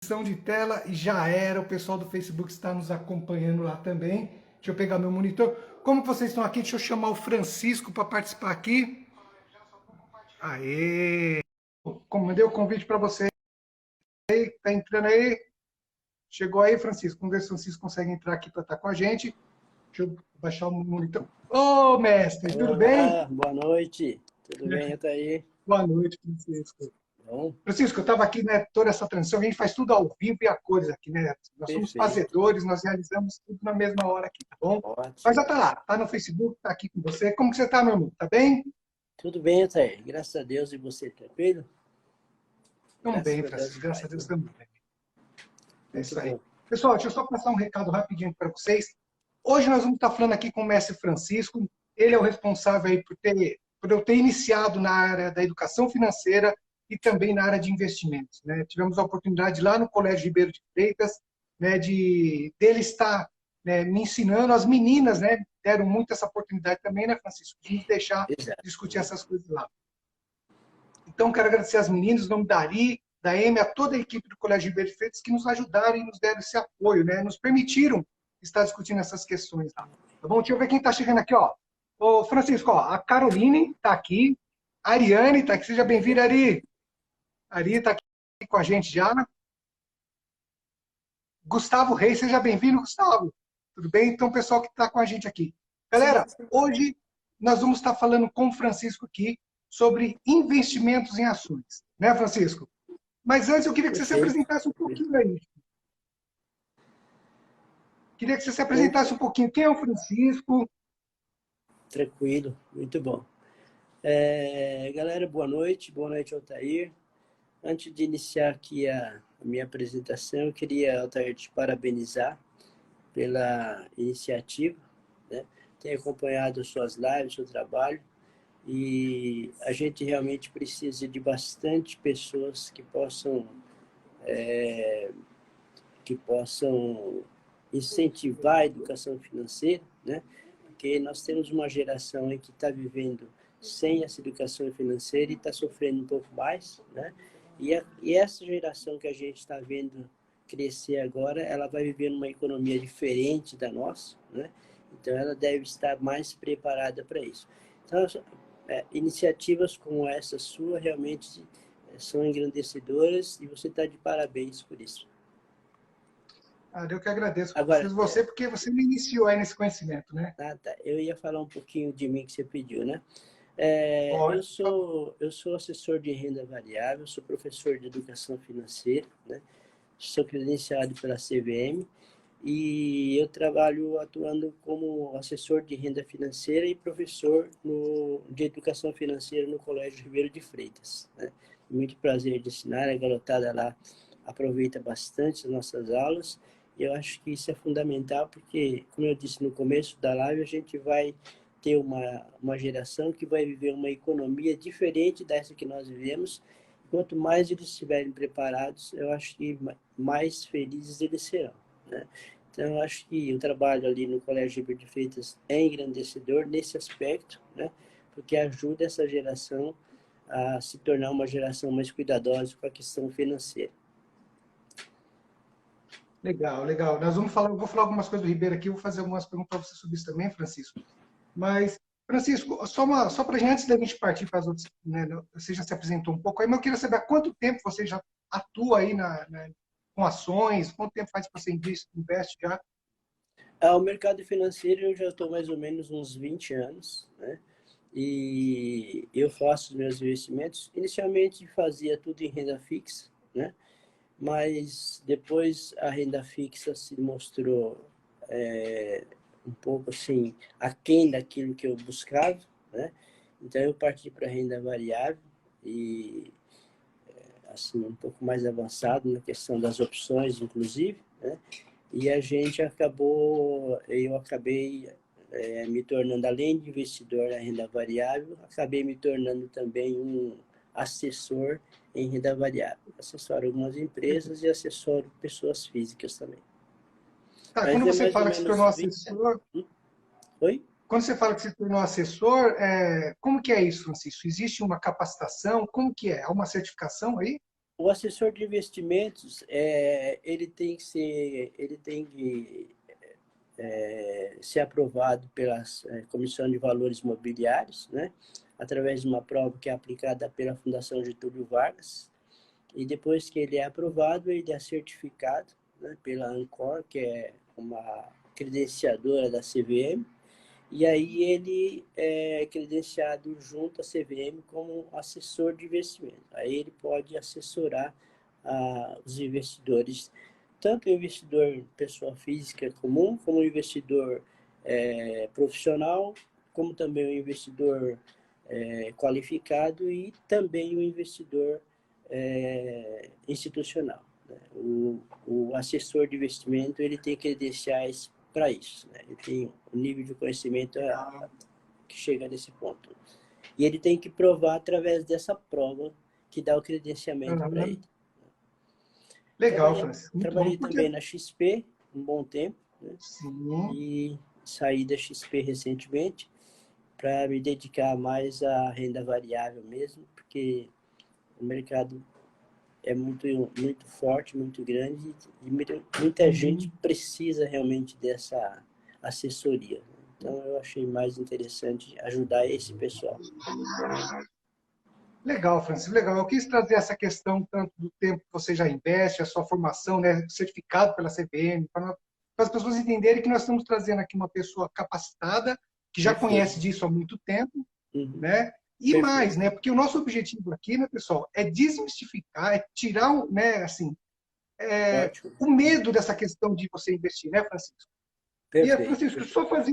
Transmissão de tela e já era. O pessoal do Facebook está nos acompanhando lá também. Deixa eu pegar meu monitor. Como vocês estão aqui, deixa eu chamar o Francisco para participar aqui. Aê! Mandei o convite para você aí, tá entrando aí. Chegou aí, Francisco. Vamos ver se o Francisco consegue entrar aqui para estar com a gente. Deixa eu baixar o monitor. Ô, mestre, tudo bem? Olá, boa noite. Tudo bem, Altair? Boa noite, Francisco. Bom, Francisco, eu estava aqui, né, toda essa transição, a gente faz tudo ao vivo e a cores aqui, né? Nós somos perfeito. fazedores, nós realizamos tudo na mesma hora aqui, tá bom? Mas já Ótimo. tá lá, tá no Facebook, tá aqui com você. Como que você tá, meu irmão? Tá bem? Tudo bem, Altair? Graças a Deus. E você, tranquilo? Tão Graças bem, a Deus Francisco, e graças a paz, Deus né? também. É Muito isso aí. bom. Pessoal, deixa eu só passar um recado rapidinho para vocês. Hoje nós vamos estar falando aqui com o mestre Francisco. Ele é o responsável aí por eu ter iniciado na área da educação financeira e também na área de investimentos, né? Tivemos a oportunidade lá no Colégio Ribeiro de Freitas, né, dele estar, né, me ensinando. As meninas, né, deram muito essa oportunidade também, né, Francisco, de nos deixar Exato. discutir essas coisas lá. Então, quero agradecer às meninas, o nome da Ari, da Amy, a toda a equipe do Colégio Ribeiro de Freitas que nos ajudaram e nos deram esse apoio, né? Nos permitiram estar discutindo essas questões lá. Tá bom? Deixa eu ver quem está chegando aqui, ó. Ô, Francisco, ó, a Caroline está aqui, a Ariane está aqui, seja bem-vinda, Ari. A Ari está aqui com a gente já. Gustavo Reis, seja bem-vindo, Gustavo. Tudo bem? Então, pessoal que está com a gente aqui. Galera, hoje nós vamos estar falando com o Francisco aqui sobre investimentos em ações. Né, Francisco? Mas antes eu queria que você se Perfeito. apresentasse um pouquinho aí. Queria que você se apresentasse Opa, um pouquinho. Quem é o Francisco? tranquilo. Muito bom. Galera, boa noite. Boa noite, Altair. Antes de iniciar aqui a minha apresentação, eu queria, Altair, te parabenizar pela iniciativa, né? Tenho acompanhado suas lives, seu trabalho. E a gente realmente precisa de bastante pessoas que possam incentivar a educação financeira, né? Porque nós temos uma geração aí que está vivendo sem essa educação financeira e está sofrendo um pouco mais, né? E essa geração que a gente está vendo crescer agora, ela vai viver numa economia diferente da nossa, né? Então ela deve estar mais preparada para isso. Então, iniciativas como essa sua realmente são engrandecedoras e você está de parabéns por isso. Ah, eu que agradeço. Agora, Preciso de você porque você me iniciou aí nesse conhecimento, né? tá, eu ia falar um pouquinho de mim que você pediu, né? Pode, por favor. Eu sou assessor de renda variável, sou professor de educação financeira, né? Sou credenciado pela CVM e eu trabalho atuando como assessor de renda financeira e professor de educação financeira no Colégio Ribeiro de Freitas, né? Muito prazer de ensinar, a garotada lá aproveita bastante as nossas aulas e eu acho que isso é fundamental porque, como eu disse no começo da live, a gente vai ter uma geração que vai viver uma economia diferente dessa que nós vivemos. Quanto mais eles estiverem preparados, eu acho que mais felizes eles serão, né? Então, eu acho que o trabalho ali no Colégio Ribeiro de Freitas é engrandecedor nesse aspecto, né? Porque ajuda essa geração a se tornar uma geração mais cuidadosa com a questão financeira. Legal, legal. Nós vamos falar, eu vou falar algumas coisas do Ribeiro aqui, eu vou fazer algumas perguntas para você sobre isso também, Francisco. Mas, Francisco, só para gente, antes da gente partir para as outras, né, você já se apresentou um pouco aí, mas eu queria saber há quanto tempo você já atua aí com ações, quanto tempo faz que você investe já? O mercado financeiro eu já estou mais ou menos uns 20 anos, né? E eu faço os meus investimentos. Inicialmente fazia tudo em renda fixa, né? Mas depois a renda fixa se mostrou um pouco assim aquém daquilo que eu buscava, né? Então eu parti para a renda variável e assim um pouco mais avançado na questão das opções, inclusive, né? E eu acabei me tornando, além de investidor na renda variável, acabei me tornando também um assessor em renda variável. Assessoro algumas empresas e assessoro pessoas físicas também. Tá, Mas quando é você mais ou fala que se tornou menos 20 anos. assessor, Oi? quando você fala que se tornou assessor, como que é isso, Francisco? Existe uma capacitação? Como que é? Há uma certificação aí? O assessor de investimentos, ele tem que ser aprovado pela Comissão de Valores Imobiliários, né? Através de uma prova que é aplicada pela Fundação Getúlio Vargas. E depois que ele é aprovado, ele é certificado, né, pela Ancor, que é uma credenciadora da CVM, e aí ele é credenciado junto à CVM como assessor de investimento. Aí ele pode assessorar os investidores, tanto o investidor pessoa física comum, como o investidor profissional, como também o investidor qualificado e também o investidor institucional. Né? O assessor de investimento ele tem credenciais para isso. Né? Ele tem um nível de conhecimento que chega nesse ponto. E ele tem que provar através dessa prova que dá o credenciamento para ele. Legal, Francisco. Trabalhei também na XP um bom tempo, né? Sim. E saí da XP recentemente para me dedicar mais à renda variável mesmo, porque o mercado é muito forte, muito grande e muita gente precisa realmente dessa assessoria. Então, eu achei mais interessante ajudar esse pessoal. Legal, Francisco, legal. Eu quis trazer essa questão tanto do tempo que você já investe, a sua formação, né, certificado pela CVM, para as pessoas entenderem que nós estamos trazendo aqui uma pessoa capacitada, que já conhece disso há muito tempo, né? E mais, né? Porque o nosso objetivo aqui, né, pessoal, é desmistificar, é tirar, né, assim, o medo dessa questão de você investir, né, Francisco? Perfeito. E, Francisco, só fazer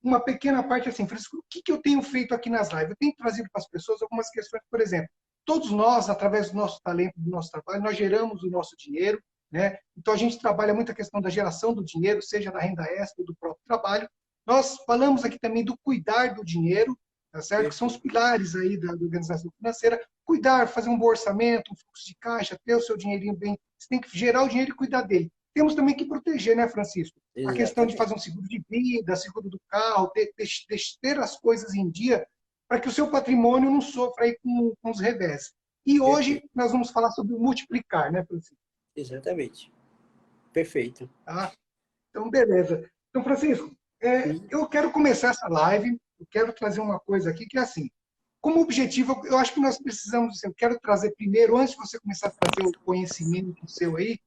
uma pequena parte assim, Francisco, o que eu tenho feito aqui nas lives? Eu tenho trazido para as pessoas algumas questões, por exemplo, todos nós, através do nosso talento, do nosso trabalho, nós geramos o nosso dinheiro, né? Então a gente trabalha muito a questão da geração do dinheiro, seja da renda extra ou do próprio trabalho. Nós falamos aqui também do cuidar do dinheiro, tá certo? Que são os pilares aí da organização financeira. Cuidar, fazer um bom orçamento, um fluxo de caixa, ter o seu dinheirinho bem. Você tem que gerar o dinheiro e cuidar dele. Temos também que proteger, né, Francisco? Exatamente. A questão de fazer um seguro de vida, seguro do carro, ter as coisas em dia para que o seu patrimônio não sofra aí com os revés. E hoje nós vamos falar sobre o multiplicar, né, Francisco? Exatamente. Perfeito. Tá? Então, beleza. Então, Francisco, eu quero começar essa live, eu quero trazer uma coisa aqui que é assim, como objetivo, eu acho que nós precisamos, eu quero trazer primeiro, antes de você começar a trazer o conhecimento seu aí,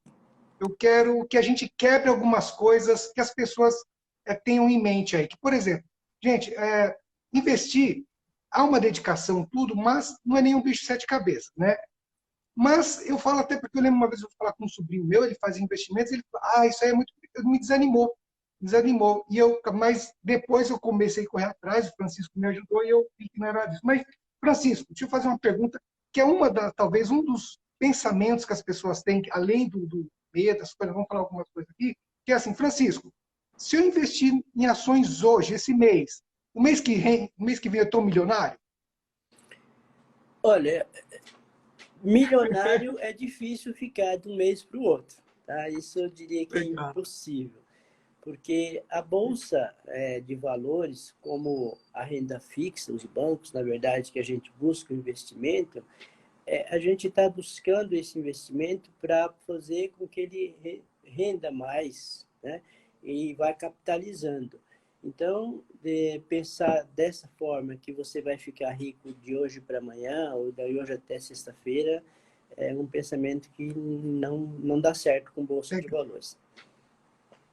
eu quero que a gente quebre algumas coisas que as pessoas tenham em mente aí. Que, por exemplo, gente, investir, há uma dedicação, tudo, mas não é nenhum bicho de sete cabeças, né? Mas eu falo até porque eu lembro uma vez eu falar com um sobrinho meu, ele fazia investimentos, ele falou, isso aí é muito... Me desanimou. Mas depois eu comecei a correr atrás, o Francisco me ajudou e eu vi que não era disso. Mas, Francisco, deixa eu fazer uma pergunta, que é talvez um dos pensamentos que as pessoas têm, além do medo, das coisas, vamos falar algumas coisas aqui, que é assim, Francisco, se eu investir em ações hoje, esse mês, o mês que vem eu estou milionário? Olha, milionário é difícil ficar de um mês para o outro. Tá? Isso eu diria que é impossível. Porque a bolsa de valores, como a renda fixa, os bancos, na verdade, que a gente busca o investimento, a gente está buscando esse investimento para fazer com que ele renda mais, né? E vai capitalizando. Então, pensar dessa forma que você vai ficar rico de hoje para amanhã, ou de hoje até sexta-feira, é um pensamento que não dá certo com bolsa de valores.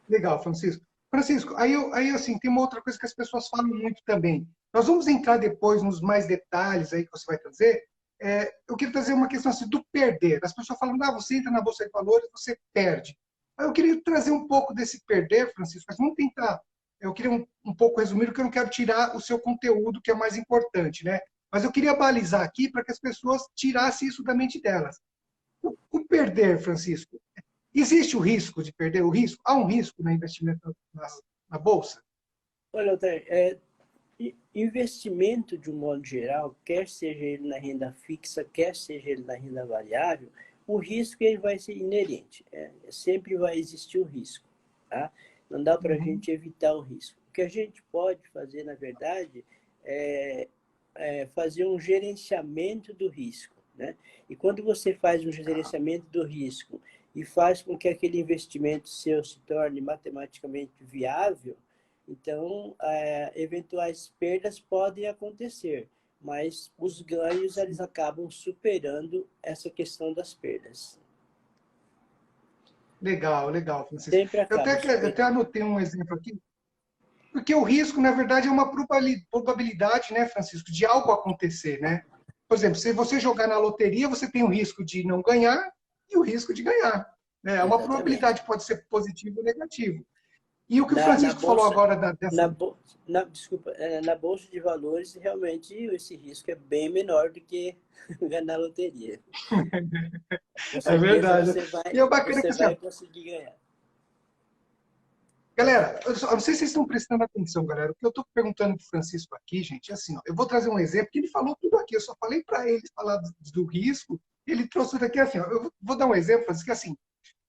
Legal, Francisco. Francisco, aí assim, tem uma outra coisa que as pessoas falam muito também. Nós vamos entrar depois nos mais detalhes aí que você vai trazer. Eu queria trazer uma questão assim, do perder. As pessoas falam, você entra na Bolsa de Valores, você perde. Eu queria trazer um pouco desse perder, Francisco, mas vamos tentar. Eu queria um pouco resumir, porque eu não quero tirar o seu conteúdo, que é mais importante, né? Mas eu queria balizar aqui para que as pessoas tirassem isso da mente delas. O perder, Francisco, existe o risco de perder o risco? Há um risco no investimento na Bolsa? Olha, Altair, investimento de um modo geral, quer seja ele na renda fixa, quer seja ele na renda variável, o risco ele vai ser inerente. Sempre vai existir o risco. Tá? Não dá para a gente evitar o risco. O que a gente pode fazer, na verdade, é fazer um gerenciamento do risco. né? E quando você faz um gerenciamento do risco e faz com que aquele investimento seu se torne matematicamente viável, então, eventuais perdas podem acontecer, mas os ganhos eles acabam superando essa questão das perdas. Legal, legal, Francisco. Sempre Eu acabam até, eu superando. até anotei um exemplo aqui, porque o risco, na verdade, é uma probabilidade, né, Francisco, de algo acontecer, né? Por exemplo, se você jogar na loteria, você tem o risco de não ganhar e o risco de ganhar, né? É uma Exatamente. probabilidade, pode ser positivo ou negativo. E o que o Na Francisco falou bolsa, agora dessa. desculpa, na bolsa de valores, realmente esse risco é bem menor do que ganhar na loteria. Com É certeza verdade. E é bacana que você assim, ó, vai conseguir ganhar. galera, eu não sei se vocês estão prestando atenção, galera. O que eu estou perguntando para o Francisco aqui, gente, é assim, ó, eu vou trazer um exemplo, que ele falou tudo aqui, eu só falei para ele falar do risco, ele trouxe tudo aqui assim, ó, eu vou dar um exemplo, Francisco, que assim,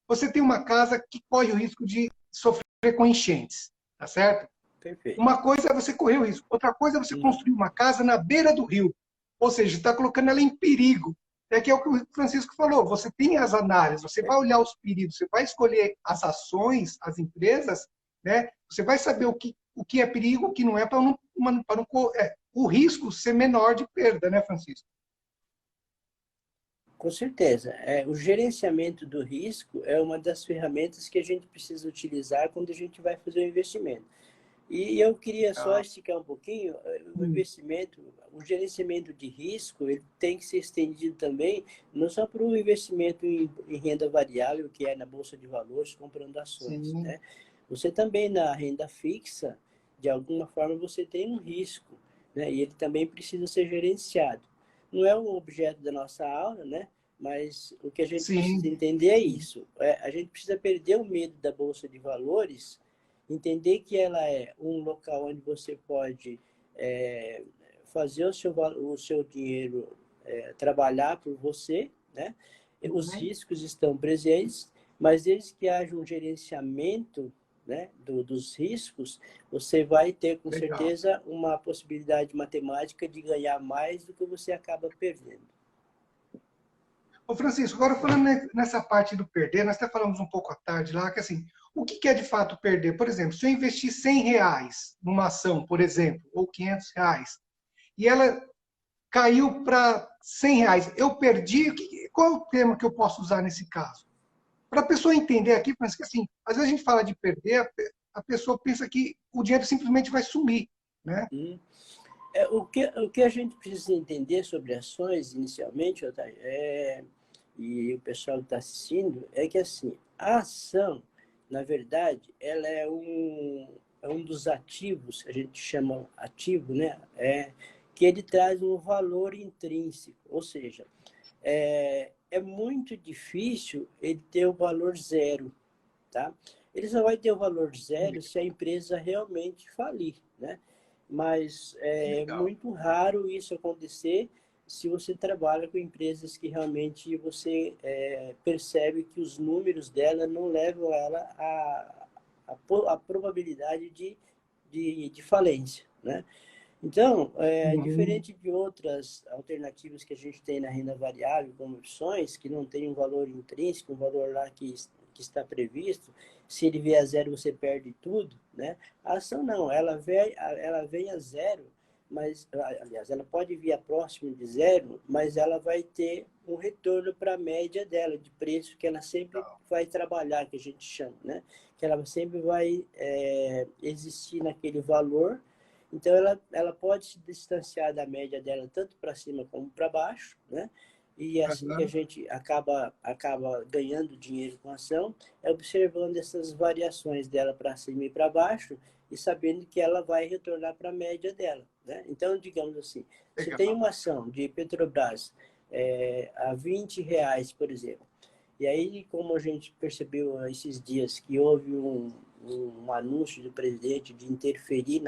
você tem uma casa que corre o risco de sofrer com enchentes, tá certo? Perfeito. Uma coisa é você correr o risco, outra coisa é você Uhum. construir uma casa na beira do rio, ou seja, está colocando ela em perigo. É que é o que o Francisco falou, você tem as análises, você vai olhar os perigos, você vai escolher as ações, as empresas, né? Você vai saber o que é perigo, o que não é, para o risco ser menor de perda, né, Francisco? Com certeza. O gerenciamento do risco é uma das ferramentas que a gente precisa utilizar quando a gente vai fazer o investimento. E eu queria só Ah, esticar um pouquinho, o sim, investimento, o gerenciamento de risco, ele tem que ser estendido também, não só para o investimento em renda variável, que é na Bolsa de Valores, comprando ações, sim, né? Você também na renda fixa, de alguma forma, você tem um risco, né? E ele também precisa ser gerenciado. Não é o objeto da nossa aula, né? Mas o que a gente precisa sim, entender é sim. isso. A gente precisa perder o medo da Bolsa de Valores, entender que ela é um local onde você pode é, fazer o seu dinheiro trabalhar por você, né? Os Uhum. riscos estão presentes, mas desde que haja um gerenciamento, né, dos riscos, você vai ter com Legal. certeza uma possibilidade matemática de ganhar mais do que você acaba perdendo. Ô, Francisco, agora falando nessa parte do perder, nós até falamos um pouco à tarde lá, que assim, o que é de fato perder? Por exemplo, se eu investir R$ 100 numa ação, por exemplo, ou R$ 500, e ela caiu para R$ 100, eu perdi, qual é o termo que eu posso usar nesse caso? Para a pessoa entender aqui, Francisco, que assim, às vezes a gente fala de perder, a pessoa pensa que o dinheiro simplesmente vai sumir, né? Hum. O que a gente precisa entender sobre ações, inicialmente, Otávio, e o pessoal que está assistindo, é que assim, a ação, na verdade, ela é um dos ativos, a gente chama ativo, né? Que ele traz um valor intrínseco, ou seja, é muito difícil ele ter o valor zero, tá? Ele só vai ter o valor zero se a empresa realmente falir, né? Mas é Legal. muito raro isso acontecer se você trabalha com empresas que realmente você percebe que os números dela não levam ela a probabilidade de falência, né? Então, Uhum. diferente de outras alternativas que a gente tem na renda variável, como opções, que não tem um valor intrínseco, um valor lá que está previsto, se ele vier a zero, você perde tudo, né? A ação não, ela vem a zero, mas, aliás, ela pode vir a próximo de zero, mas ela vai ter um retorno para a média dela, de preço que ela sempre vai trabalhar, que a gente chama, né? Que ela sempre vai existir naquele valor. Então, ela pode se distanciar da média dela tanto para cima como para baixo, né? E assim que a Uhum. gente acaba ganhando dinheiro com a ação, é observando essas variações dela para cima e para baixo e sabendo que ela vai retornar para a média dela, né? Então, digamos assim, se tem Legal. uma ação de Petrobras a R$ 20, por exemplo, e aí, como a gente percebeu esses dias que houve um anúncio do presidente de interferir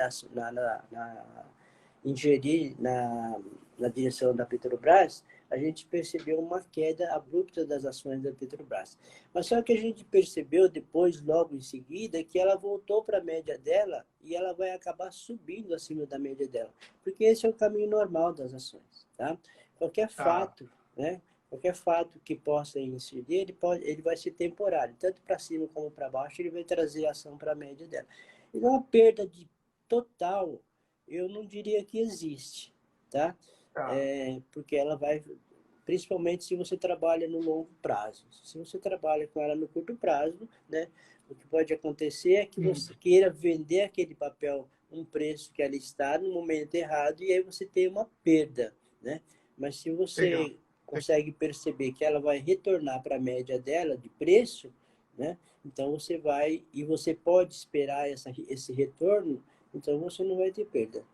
ingerir na direção da Petrobras, a gente percebeu uma queda abrupta das ações da Petrobras. Mas só que a gente percebeu depois, logo em seguida, que ela voltou para a média dela e ela vai acabar subindo acima da média dela, porque esse é o caminho normal das ações, tá? Qualquer Tá. fato né? Qualquer fato que possa incidir, ele vai ser temporário, tanto para cima como para baixo, ele vai trazer ação para a média dela. Então, a perda total, eu não diria que existe, tá? Tá. Porque ela vai, principalmente se você trabalha no longo prazo. Se você trabalha com ela no curto prazo, né? O que pode acontecer é que você queira vender aquele papel um preço que ela está no momento errado e aí você tem uma perda, né? Mas se Legal. você consegue perceber que ela vai retornar para a média dela de preço, né? Então você vai e você pode esperar esse retorno, então você não vai ter perda.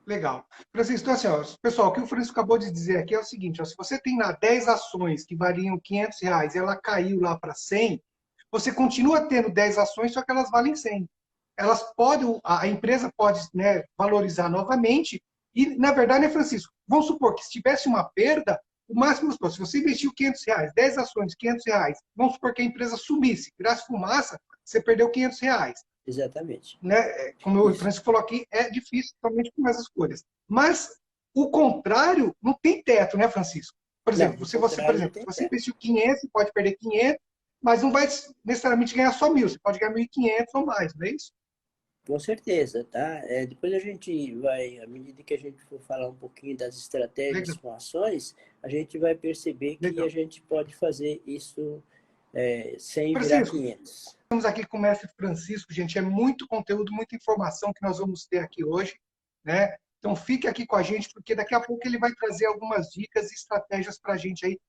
Legal. Francisco, então, assim, ó, pessoal, o que o Francisco acabou de dizer aqui é o seguinte, ó, se você tem lá 10 ações que variam R$ 500 e ela caiu lá para 100, você continua tendo 10 ações, só que elas valem 100. Elas podem, a empresa pode, né, valorizar novamente e, na verdade, né, Francisco, vamos supor que se tivesse uma perda, o máximo, se você investiu R$ 500, 10 ações, R$ 500, vamos supor que a empresa sumisse, virasse fumaça, você perdeu R$ 500. Exatamente. Né? Como o Isso. Francisco falou aqui, é difícil somente com essas escolhas. Mas o contrário não tem teto, né, Francisco? Por Não, exemplo, o se você, por contrário não exemplo, tem você teto. investiu 500, você pode perder 500, mas não vai necessariamente ganhar só 1.000, você pode ganhar 1.500 ou mais, não é isso? Com certeza, tá? Depois a gente vai, à medida que a gente for falar um pouquinho das estratégias Legal, com ações, a gente vai perceber que a legal. gente pode fazer isso sem virar Francisco, 500. estamos aqui com o mestre Francisco, gente, é muito conteúdo, muita informação que nós vamos ter aqui hoje, né? Então fique aqui com a gente, porque daqui a pouco ele vai trazer algumas dicas e estratégias para a gente aí,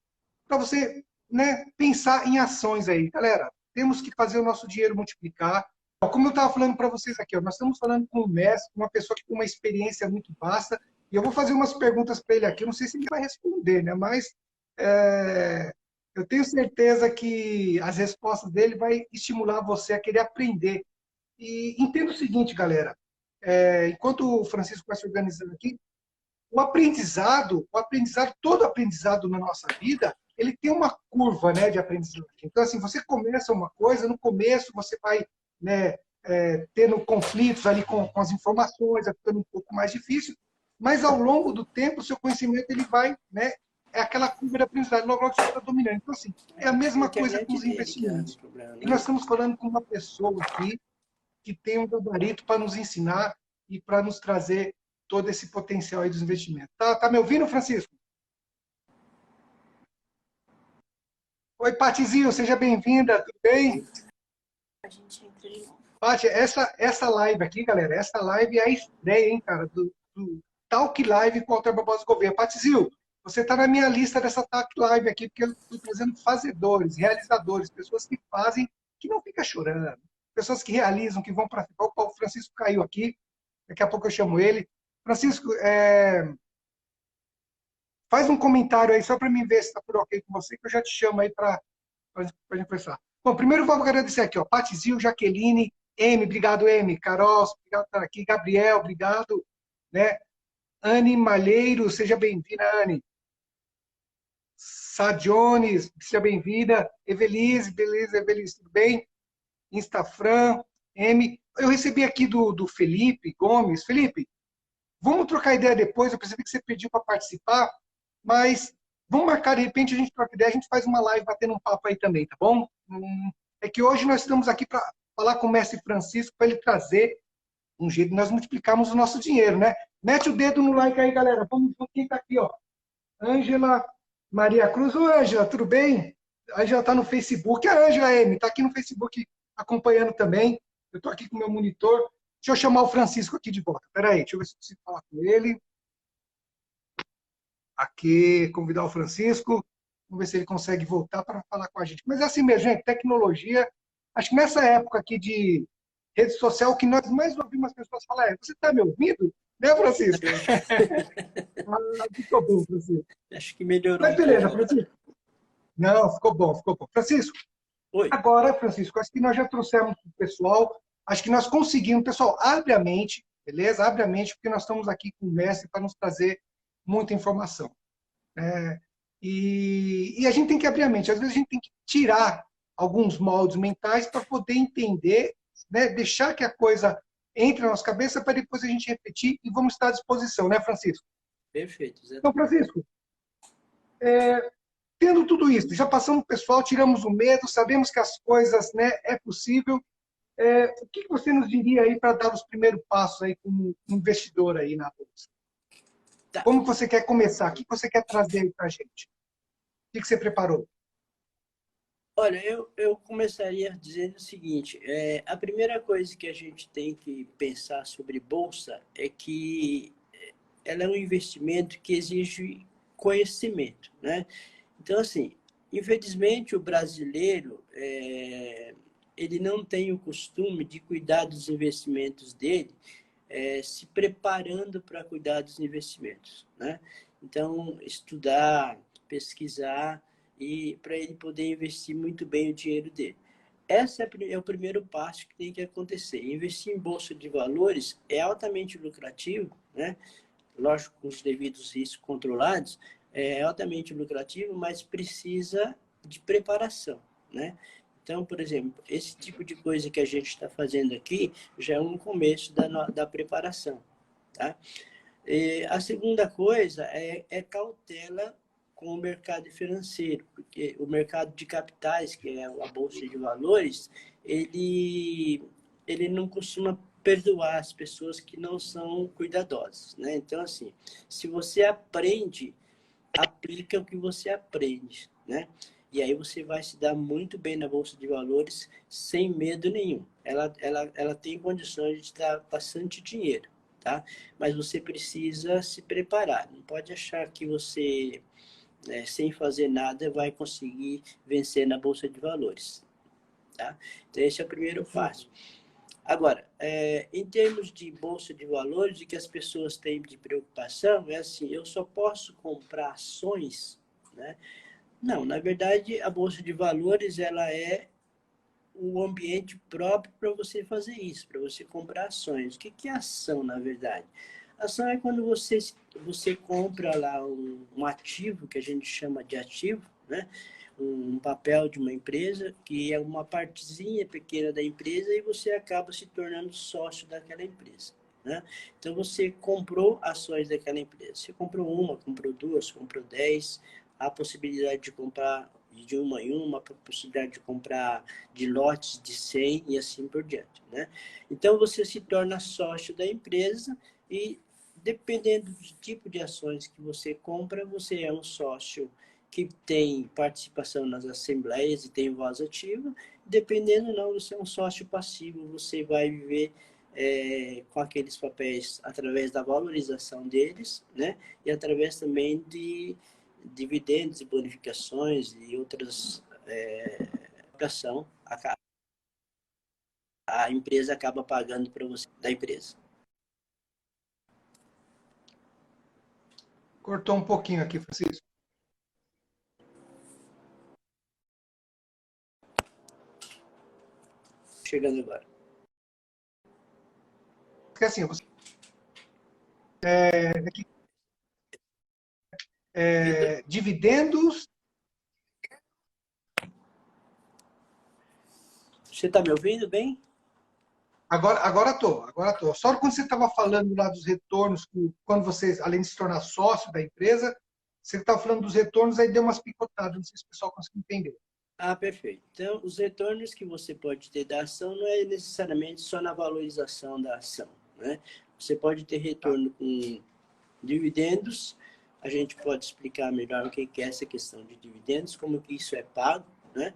para você, né, pensar em ações aí. Galera, temos que fazer o nosso dinheiro multiplicar. Como eu estava falando para vocês aqui, ó, nós estamos falando com um mestre, uma pessoa que tem uma experiência muito vasta, e eu vou fazer umas perguntas para ele aqui, eu não sei se ele vai responder, né, mas eu tenho certeza que as respostas dele vai estimular você a querer aprender. E entenda o seguinte, galera, enquanto o Francisco vai se organizando aqui, todo aprendizado na nossa vida, ele tem uma curva, né, de aprendizagem. Então, assim, você começa uma coisa, no começo você vai, né, tendo conflitos ali com as informações, vai ficando um pouco mais difícil, mas ao longo do tempo o seu conhecimento ele vai, né, é aquela curva de aprendizagem, logo logo você está dominando. Então, assim, é a A mesma coisa com internet os dele que é o investimentos. E problema. nós estamos falando com uma pessoa aqui que tem um gabarito para nos ensinar e para nos trazer todo esse potencial aí dos investimentos. Tá me ouvindo, Francisco? Oi, Patizinho, seja bem-vinda, tudo bem? A gente entra de novo. Pati, essa live aqui, galera, essa live é a estreia, hein, cara, do Talk Live com o Walter Barbosa Gouveia. Patizinho, você está na minha lista dessa Talk Live aqui, porque eu estou trazendo fazedores, realizadores, pessoas que fazem, que não ficam chorando, pessoas que realizam, que vão para... O Francisco caiu aqui, daqui a pouco eu chamo ele. Francisco, faz um comentário aí só para mim ver se está tudo ok com você, que eu já te chamo aí para a gente conversar. Bom, primeiro vamos agradecer aqui, ó, Patizil, Jaqueline, M, obrigado, M, Carol, obrigado por estar aqui, Gabriel, obrigado, né? Anne Malheiro, seja bem-vinda, Anne. Sadiones, seja bem-vinda. Evelise, beleza, Evelise, tudo bem? Instafran, M. Eu recebi aqui do Felipe Gomes. Felipe, vamos trocar ideia depois. Eu percebi que você pediu para participar, mas vamos marcar, de repente a gente troca ideia, a gente faz uma live batendo um papo aí também, tá bom? É que hoje nós estamos aqui para falar com o mestre Francisco, para ele trazer um jeito de nós multiplicarmos o nosso dinheiro, né? Mete o dedo no like aí, galera. Vamos ver quem tá aqui, ó. Ângela Maria Cruz. Ô, Ângela, tudo bem? A Ângela tá no Facebook. A Ângela M tá aqui no Facebook acompanhando também. Eu tô aqui com o meu monitor. Deixa eu chamar o Francisco aqui de volta. Peraí, deixa eu ver se eu consigo falar com ele. Aqui, convidar o Francisco. Vamos ver se ele consegue voltar para falar com a gente. Mas é assim mesmo, gente, tecnologia. Acho que nessa época aqui de rede social, o que nós mais ouvimos as pessoas falar é: você está me ouvindo? Né, Francisco? Ficou bom, Francisco. Acho que melhorou Mas um beleza, pouco. Francisco. Não, ficou bom, ficou bom. Francisco, Oi. agora, Francisco, acho que nós já trouxemos para o pessoal, acho que nós conseguimos. Pessoal, abre a mente, beleza? Abre a mente, porque nós estamos aqui com o mestre para nos trazer muita informação. E a gente tem que abrir a mente. Às vezes a gente tem que tirar alguns moldes mentais para poder entender, né? Deixar que a coisa entre na nossa cabeça para depois a gente repetir e vamos estar à disposição, né, Francisco? Perfeito, Então, exatamente. Francisco, Tendo tudo isso, já passamos o pessoal, tiramos o medo, sabemos que as coisas, né, é possível. O que você nos diria aí para dar os primeiros passos aí como investidor aí na bolsa? Tá. Como você quer começar? O que você quer trazer aí para a gente? O que você preparou? Olha, eu começaria dizendo o seguinte: a primeira coisa que a gente tem que pensar sobre bolsa é que ela é um investimento que exige conhecimento, né? Então, assim, infelizmente o brasileiro ele não tem o costume de cuidar dos investimentos dele, se preparando para cuidar dos investimentos, né? Então, estudar, pesquisar e para ele poder investir muito bem o dinheiro dele. Esse é o primeiro passo que tem que acontecer. Investir em bolsa de valores é altamente lucrativo, né? Lógico, com os devidos riscos controlados, é altamente lucrativo, mas precisa de preparação, né? Então, por exemplo, esse tipo de coisa que a gente está fazendo aqui já é um começo da preparação, tá? E a segunda coisa é cautela com o mercado financeiro, porque o mercado de capitais, que é a bolsa de valores, ele não costuma perdoar as pessoas que não são cuidadosas, né? Então, assim, se você aprende, aplica o que você aprende, né? E aí você vai se dar muito bem na bolsa de valores sem medo nenhum. Ela tem condições de te dar bastante dinheiro, tá? Mas você precisa se preparar. Não pode achar que você, sem fazer nada, vai conseguir vencer na bolsa de valores, tá? Então esse é o primeiro passo. Agora, em termos de bolsa de valores, o que as pessoas têm de preocupação é assim: eu só posso comprar ações, né? Não, na verdade, a bolsa de valores ela é o ambiente próprio para você fazer isso, para você comprar ações. O que é ação, na verdade? Ação é quando você compra lá um ativo, que a gente chama de ativo, né? Um papel de uma empresa, que é uma partezinha pequena da empresa, e você acaba se tornando sócio daquela empresa, né? Então, você comprou ações daquela empresa. Você comprou uma, comprou duas, comprou 10, há possibilidade de comprar de uma em uma, a possibilidade de comprar de lotes de 100 e assim por diante, né? Então, você se torna sócio da empresa e, dependendo do tipo de ações que você compra, você é um sócio que tem participação nas assembleias e tem voz ativa. Dependendo não, você é um sócio passivo, você vai viver com aqueles papéis através da valorização deles, né? E através também de dividendos e bonificações e outras ação, a empresa acaba pagando para você da empresa. Cortou um pouquinho aqui, Francisco. Chegando agora. Porque assim, você, dividendos. Você está me ouvindo bem? Agora tô. Só quando você estava falando lá dos retornos, quando você, além de se tornar sócio da empresa, você estava falando dos retornos, aí deu umas picotadas, não sei se o pessoal conseguiu entender. Ah, perfeito. Então, os retornos que você pode ter da ação não é necessariamente só na valorização da ação, né? Você pode ter Tá? retorno com dividendos. A gente pode explicar melhor o que é essa questão de dividendos, como que isso é pago, né?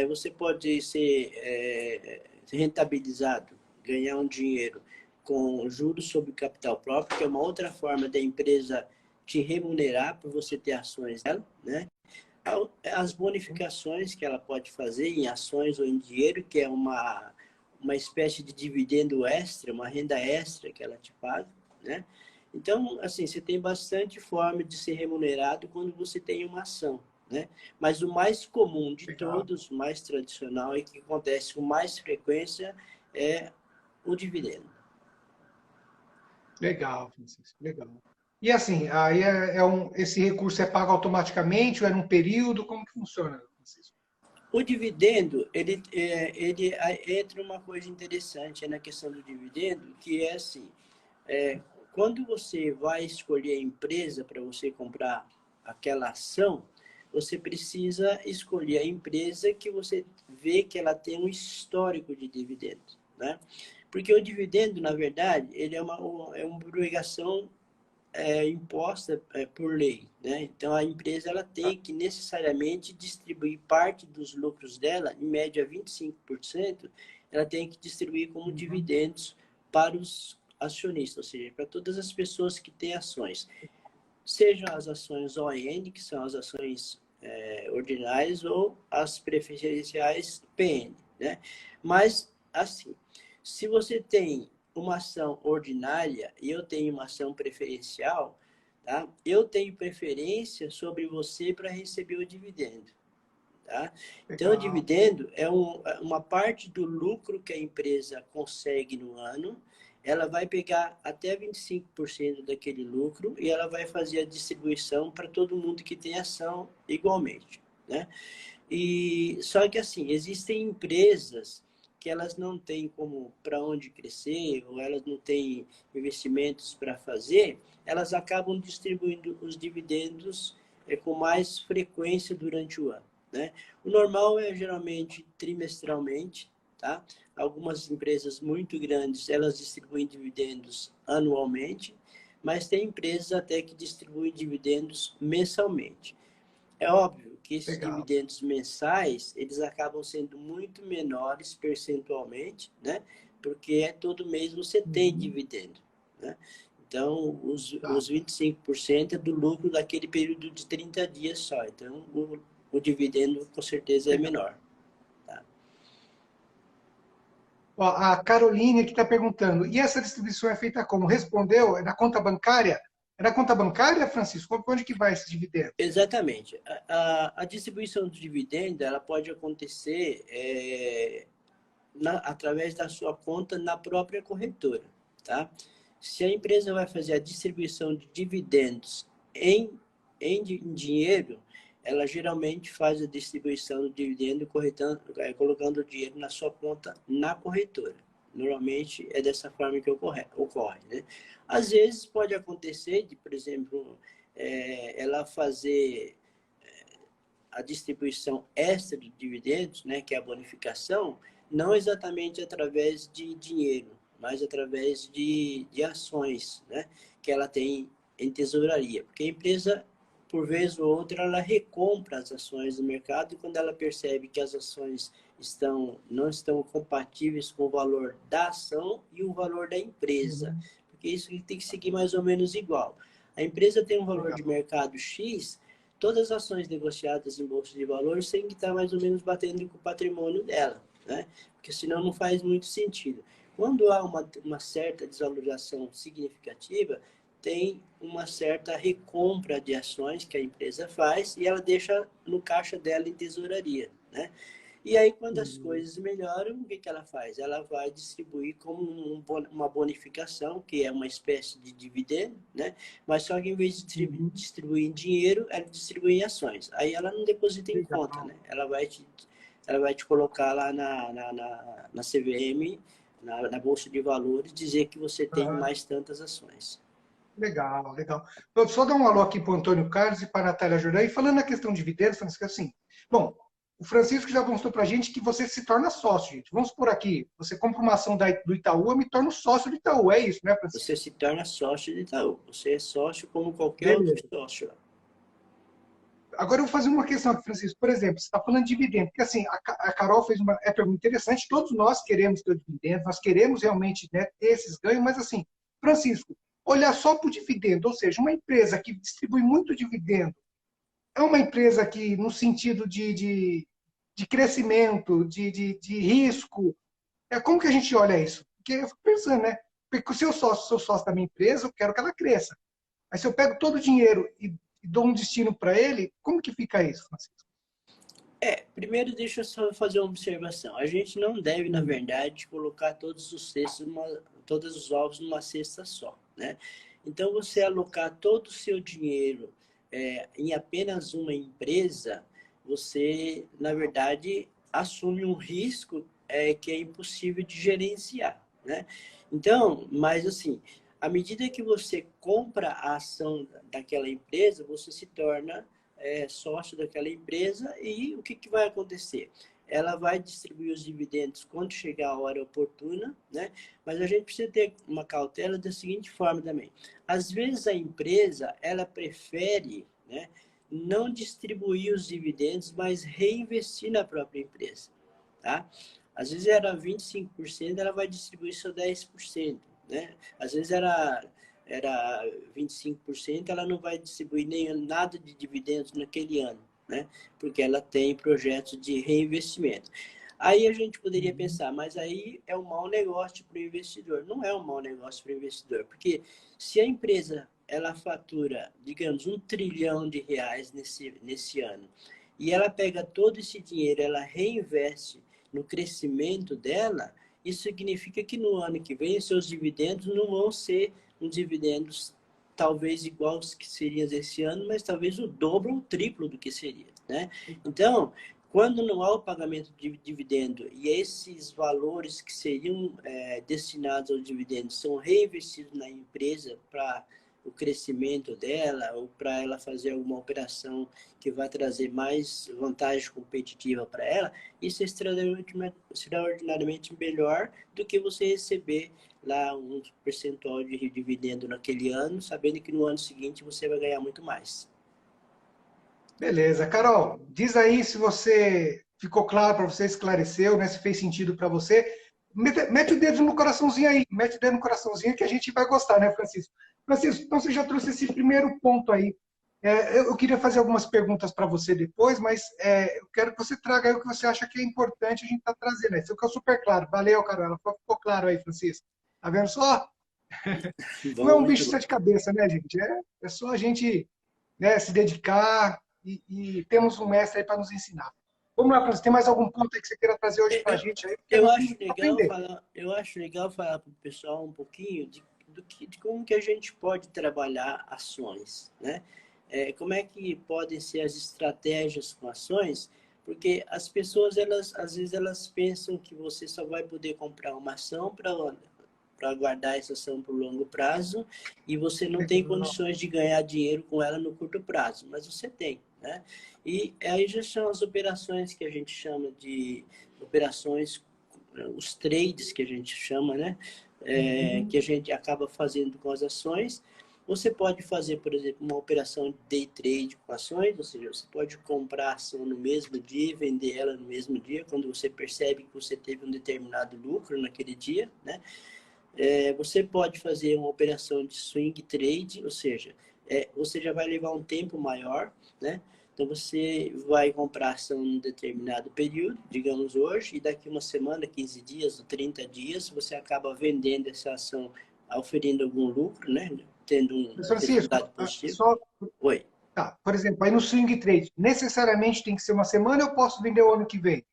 Você pode ser rentabilizado, ganhar um dinheiro com juros sobre capital próprio, que é uma outra forma da empresa te remunerar por você ter ações dela, né? As bonificações que ela pode fazer em ações ou em dinheiro, que é uma espécie de dividendo extra, uma renda extra que ela te paga, né? Então, assim, você tem bastante forma de ser remunerado quando você tem uma ação, né? Mas o mais comum de Legal, todos, o mais tradicional e que acontece com mais frequência é o dividendo. legal, Francisco, legal. E assim, aí esse recurso é pago automaticamente ou é num período? Como que funciona, Francisco? O dividendo, ele entra uma coisa interessante na questão do dividendo, que é assim, quando você vai escolher a empresa para você comprar aquela ação, você precisa escolher a empresa que você vê que ela tem um histórico de dividendos, né? Porque o dividendo, na verdade, ele é uma obrigação imposta por lei, né? Então, a empresa ela tem que necessariamente distribuir parte dos lucros dela, em média 25%, ela tem que distribuir como dividendos para os acionistas, ou seja, para todas as pessoas que têm ações. Sejam as ações ON, que são as ações ordinárias, ou as preferenciais PN, né? Mas, assim, se você tem uma ação ordinária e eu tenho uma ação preferencial, tá? Eu tenho preferência sobre você para receber o dividendo, tá? Então, o dividendo é uma parte do lucro que a empresa consegue no ano. Ela vai pegar até 25% daquele lucro e ela vai fazer a distribuição para todo mundo que tem ação igualmente, né? E só que assim, existem empresas que elas não têm como para onde crescer, ou elas não têm investimentos para fazer, elas acabam distribuindo os dividendos com mais frequência durante o ano, né? O normal é geralmente trimestralmente, tá? Algumas empresas muito grandes, elas distribuem dividendos anualmente, mas tem empresas até que distribuem dividendos mensalmente. É óbvio que esses Legal. dividendos mensais, eles acabam sendo muito menores percentualmente, né? Porque todo mês você tem dividendo, né? Então, os 25% é do lucro daquele período de 30 dias só. Então, o dividendo com certeza é Legal. menor. Tá? Ó, a Caroline que está perguntando, e essa distribuição é feita como? Respondeu, é na conta bancária? É na conta bancária, Francisco? Onde que vai esse dividendo? Exatamente. A distribuição do dividendo, ela pode acontecer através da sua conta na própria corretora, tá? Se a empresa vai fazer a distribuição de dividendos em dinheiro, ela geralmente faz a distribuição do dividendo colocando o dinheiro na sua conta na corretora. Normalmente é dessa forma que ocorre, né? Às vezes pode acontecer de, por exemplo, ela fazer a distribuição extra de dividendos, né, que é a bonificação, não exatamente através de dinheiro, mas através de ações, né, que ela tem em tesouraria. Porque a empresa, por vez ou outra, ela recompra as ações do mercado e quando ela percebe que as ações não estão compatíveis com o valor da ação e o valor da empresa. Porque isso tem que seguir mais ou menos igual. A empresa tem um valor de mercado X, todas as ações negociadas em bolsa de valores têm que estar mais ou menos batendo com o patrimônio dela, né? Porque senão não faz muito sentido. Quando há uma certa desvalorização significativa, tem uma certa recompra de ações que a empresa faz e ela deixa no caixa dela em tesouraria, né? E aí, quando as coisas melhoram, o que ela faz? Ela vai distribuir como uma bonificação, que é uma espécie de dividendo, né? Mas só que em vez de distribuir em dinheiro, ela distribui em ações. Aí ela não deposita em conta, né? Ela vai te colocar lá na CVM, na Bolsa de Valores, dizer que você tem mais tantas ações. Legal, legal. Vou só dar um alô aqui para o Antônio Carlos e para a Natália Jordan. E falando na questão de dividendos, Francisco, assim, bom, o Francisco já mostrou para a gente que você se torna sócio, gente. Vamos por aqui, você compra uma ação do Itaú, eu me torno sócio do Itaú, é isso, né, Francisco? Você se torna sócio de Itaú. Você é sócio como qualquer outro Beleza. sócio. Agora eu vou fazer uma questão aqui, Francisco. Por exemplo, você está falando de dividendo, porque assim, a Carol fez uma pergunta interessante, todos nós queremos ter o dividendo, nós queremos realmente, né, ter esses ganhos, mas assim, Francisco, olhar só para o dividendo, ou seja, uma empresa que distribui muito dividendo, é uma empresa que, no sentido de crescimento, de risco, como que a gente olha isso? Porque eu fico pensando, né? Porque se eu sou sócio da minha empresa, eu quero que ela cresça. Mas se eu pego todo o dinheiro e dou um destino para ele, como que fica isso, Francisco? Primeiro deixa eu só fazer uma observação. A gente não deve, na verdade, colocar todos os ovos numa cesta só, né? Então, você alocar todo o seu dinheiro em apenas uma empresa, você, na verdade, assume um risco que é impossível de gerenciar, né? Então, mas assim, À medida que você compra a ação daquela empresa, você se torna sócio daquela empresa e o que vai acontecer? Ela vai distribuir os dividendos quando chegar a hora oportuna, né? Mas a gente precisa ter uma cautela da seguinte forma também. Às vezes a empresa, ela prefere, né, não distribuir os dividendos, mas reinvestir na própria empresa, tá? Às vezes era 25%, ela vai distribuir só 10%, né? Às vezes era 25%, ela não vai distribuir nem nada de dividendos naquele ano, né? Porque ela tem projetos de reinvestimento. Aí a gente poderia pensar, mas aí é um mau negócio para o investidor. Não é um mau negócio para o investidor, porque se a empresa ela fatura, digamos, R$ 1 trilhão nesse ano, e ela pega todo esse dinheiro, ela reinveste no crescimento dela, isso significa que no ano que vem seus dividendos não vão ser uns dividendos talvez iguais que seriam esse ano, mas talvez o dobro ou o triplo do que seria, né? Então, quando não há o pagamento de dividendo e esses valores que seriam destinados aos dividendos são reinvestidos na empresa para o crescimento dela ou para ela fazer alguma operação que vai trazer mais vantagem competitiva para ela, isso é extraordinariamente melhor do que você receber lá um percentual de dividendo naquele ano, sabendo que no ano seguinte você vai ganhar muito mais. Beleza. Carol, diz aí se você ficou claro para você, esclareceu, né? Se fez sentido para você. Mete o dedo no coraçãozinho aí, mete o dedo no coraçãozinho que a gente vai gostar, né, Francisco? Francisco, então você já trouxe esse primeiro ponto aí. Eu queria fazer algumas perguntas para você depois, mas eu quero que você traga aí o que você acha que é importante a gente estar trazendo. Isso ficou super claro. Valeu, Carol. Ela ficou claro aí, Francisco. Tá vendo só? Não é Bom, um muito bicho de bom. sete cabeças, né, gente? É só a gente, né, se dedicar e temos um mestre aí para nos ensinar. Vamos lá, Francisco. Tem mais algum ponto aí que você queira trazer hoje para a Eu, gente aí? Porque eu nós acho temos que legal aprender. falar, para o pessoal um pouquinho de como que a gente pode trabalhar ações, né? Como é que podem ser as estratégias com ações? Porque as pessoas, elas, às vezes, elas pensam que você só vai poder comprar uma ação para guardar essa ação por longo prazo e você não tem Legal. condições de ganhar dinheiro com ela no curto prazo, mas você tem, né? E aí já são as operações que a gente chama de operações, os trades que a gente chama, né? Que a gente acaba fazendo com as ações. Você pode fazer, por exemplo, uma operação de day trade com ações, ou seja, você pode comprar a ação no mesmo dia e vender ela no mesmo dia, quando você percebe que você teve um determinado lucro naquele dia, né? Você pode fazer uma operação de swing trade, ou seja, você já vai levar um tempo maior, né? Então você vai comprar ação em um determinado período, digamos hoje, e daqui uma semana, 15 dias ou 30 dias, você acaba vendendo essa ação, oferindo algum lucro, né? Tendo um Mas, Francisco, resultado positivo. só, Oi. tá, por exemplo, aí no swing trade, necessariamente tem que ser uma semana ou eu posso vender o ano que vem?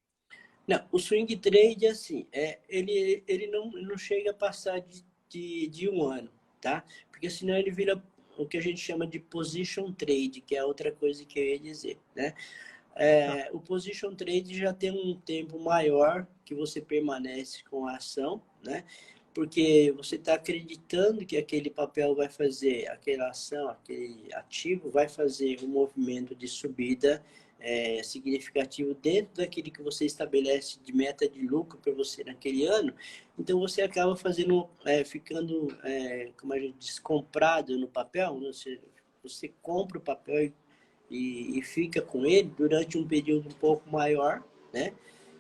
Não, o swing trade, assim, ele não chega a passar de um ano, tá? Porque senão ele vira o que a gente chama de position trade, que é outra coisa que eu ia dizer, né? Tá. O position trade já tem um tempo maior que você permanece com a ação, né? Porque você está acreditando que aquele papel vai fazer, aquela ação, aquele ativo vai fazer um movimento de subida significativo dentro daquilo que você estabelece de meta de lucro para você naquele ano. Então você acaba fazendo, ficando, como a gente diz, comprado no papel. Né? Você compra o papel e fica com ele durante um período um pouco maior, né?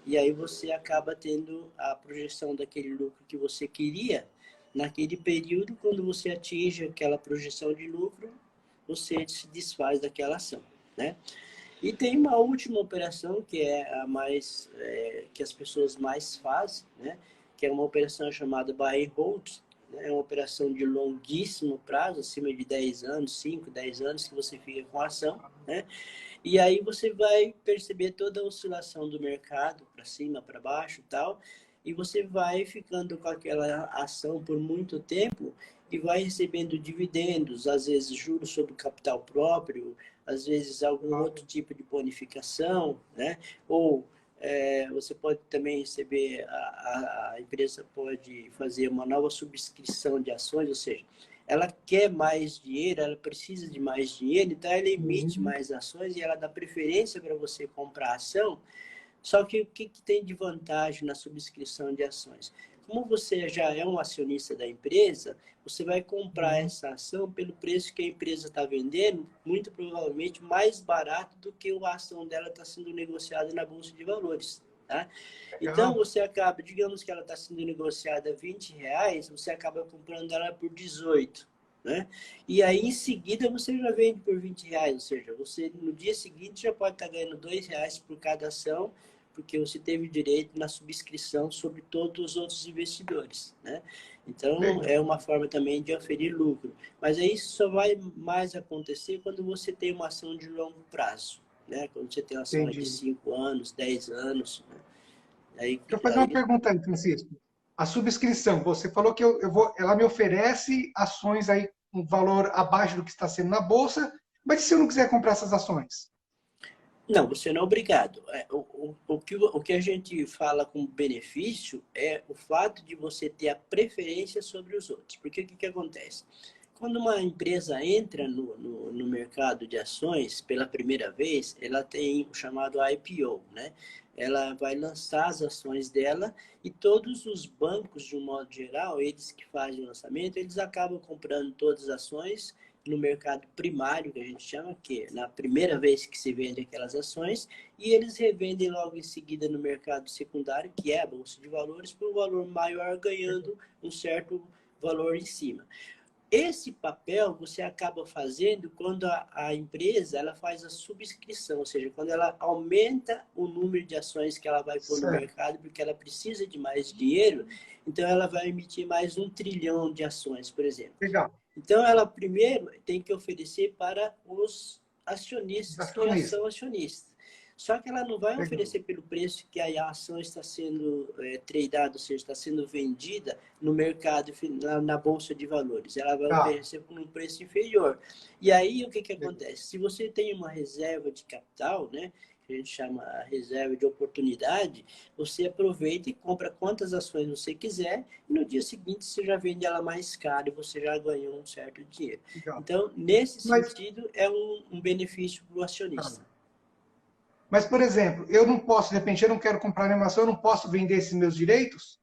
E aí você acaba tendo a projeção daquele lucro que você queria naquele período. Quando você atinge aquela projeção de lucro, você se desfaz daquela ação, né? E tem uma última operação que é a mais que as pessoas mais fazem, né? Que é uma operação chamada buy and hold, né? É uma operação de longuíssimo prazo, acima de 10 anos, 5, 10 anos que você fica com a ação, né? E aí você vai perceber toda a oscilação do mercado, para cima, para baixo e tal, e você vai ficando com aquela ação por muito tempo e vai recebendo dividendos, às vezes juros sobre capital próprio, às vezes algum outro tipo de bonificação, né? Ou Você pode também receber, a empresa pode fazer uma nova subscrição de ações, ou seja, ela quer mais dinheiro, ela precisa de mais dinheiro, então ela emite mais ações e ela dá preferência para você comprar ação. Só que o que tem de vantagem na subscrição de ações? Como você já é um acionista da empresa, você vai comprar essa ação pelo preço que a empresa está vendendo, muito provavelmente mais barato do que a ação dela está sendo negociada na Bolsa de Valores. Tá? Então, Legal. você acaba, digamos que ela está sendo negociada a R$ 20, você acaba comprando ela por 18. Né? E aí, em seguida, você já vende por R$ 20. Ou seja, você no dia seguinte já pode estar ganhando R$ 2 por cada ação, porque você teve direito na subscrição sobre todos os outros investidores. Né? Então, é uma forma também de oferir lucro. Mas aí isso só vai mais acontecer quando você tem uma ação de longo prazo. Né? Quando você tem uma ação de Entendi. 5 anos, 10 anos. Né? Aí, Deixa eu fazer uma aí pergunta aí, Francisco. A subscrição, você falou que ela me oferece ações aí com valor abaixo do que está sendo na bolsa, mas e se eu não quiser comprar essas ações? Não, você não é obrigado. O que a gente fala como benefício é o fato de você ter a preferência sobre os outros. Porque o que acontece? Quando uma empresa entra no mercado de ações pela primeira vez, ela tem o chamado IPO, né? Ela vai lançar as ações dela e todos os bancos, de um modo geral, eles que fazem o lançamento, eles acabam comprando todas as ações no mercado primário, que a gente chama, que é na primeira vez que se vende aquelas ações, e eles revendem logo em seguida no mercado secundário, que é a Bolsa de Valores, por um valor maior, ganhando um certo valor em cima. Esse papel você acaba fazendo quando a empresa ela faz a subscrição, ou seja, quando ela aumenta o número de ações que ela vai pôr no Certo. mercado, porque ela precisa de mais dinheiro, então ela vai emitir mais 1 trilhão de ações, por exemplo. Legal. Então, ela primeiro tem que oferecer para os Os acionistas que já são acionistas. acionistas. Só que ela não vai Legal. oferecer pelo preço que a ação está sendo tradeada, ou seja, está sendo vendida no mercado, na bolsa de valores. Ela vai Tá. oferecer por um preço inferior. E aí, o que acontece? Se você tem uma reserva de capital, né, que a gente chama a reserva de oportunidade, você aproveita e compra quantas ações você quiser e no dia seguinte você já vende ela mais cara e você já ganhou um certo dinheiro. Legal. Então, nesse Mas, sentido, é um benefício para o tá. acionista. Mas, por exemplo, eu não posso, de repente, eu não quero comprar nenhuma ação, eu não posso vender esses meus direitos?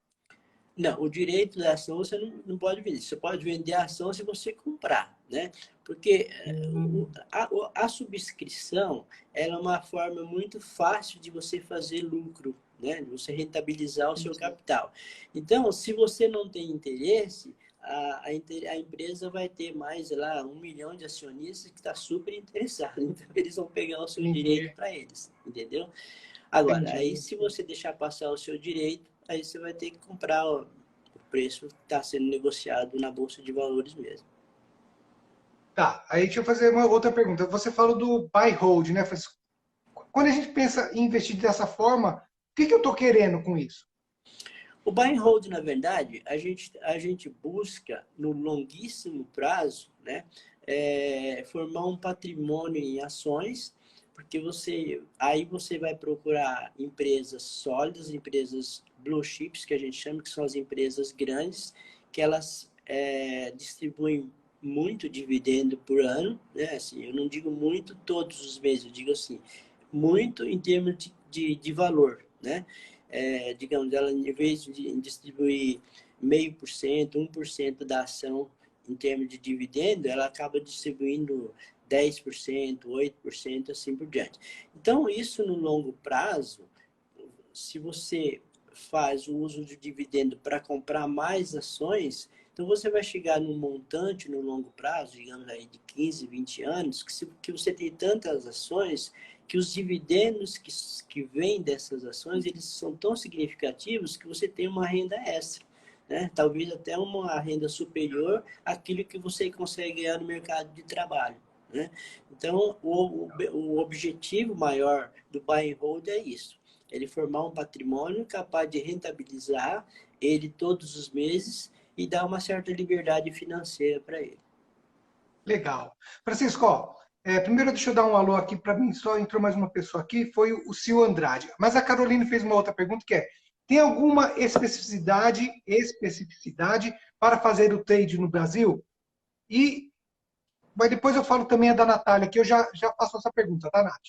Não, o direito da ação você não pode vender. Você pode vender a ação se você comprar, né? Porque Hum, a subscrição ela é uma forma muito fácil de você fazer lucro, né? De você rentabilizar o seu entendi. capital. Então, se você não tem interesse, a empresa vai ter mais, sei lá, 1 milhão de acionistas que está super interessado. Então, eles vão pegar o seu direito Entendi. para eles, entendeu? Agora, aí Entendi. se você deixar passar o seu direito, aí você vai ter que comprar o preço que está sendo negociado na Bolsa de Valores mesmo. Tá, aí deixa eu fazer uma outra pergunta. Você falou do buy hold, né? Quando a gente pensa em investir dessa forma, o que que eu estou querendo com isso? O buy and hold, na verdade, a gente busca, no longuíssimo prazo, né, formar um patrimônio em ações, porque aí você vai procurar empresas sólidas, empresas blue chips, que a gente chama, que são as empresas grandes, que elas distribuem muito dividendo por ano, né? Assim, eu não digo muito todos os meses, eu digo assim, muito em termos de valor, né? Digamos, ela em vez de distribuir 0,5%, 1% da ação em termos de dividendo, ela acaba distribuindo 10%, 8%, assim por diante. Então, isso no longo prazo, se você faz o uso de dividendo para comprar mais ações, então você vai chegar num montante no longo prazo, digamos aí de 15, 20 anos, que você tem tantas ações que os dividendos que vêm dessas ações, eles são tão significativos que você tem uma renda extra. Né? Talvez até uma renda superior àquilo que você consegue ganhar no mercado de trabalho. Né? Então, o objetivo maior do buy and hold é isso. Ele formar um patrimônio capaz de rentabilizar ele todos os meses e dar uma certa liberdade financeira para ele. Legal. Francisco, ó, Primeiro, deixa eu dar um alô aqui para mim. Só entrou mais uma pessoa aqui, foi o Sil Andrade. Mas a Caroline fez uma outra pergunta que é: tem alguma especificidade para fazer o trade no Brasil? Mas depois eu falo também a da Natália, que eu já faço essa pergunta, tá, Nath?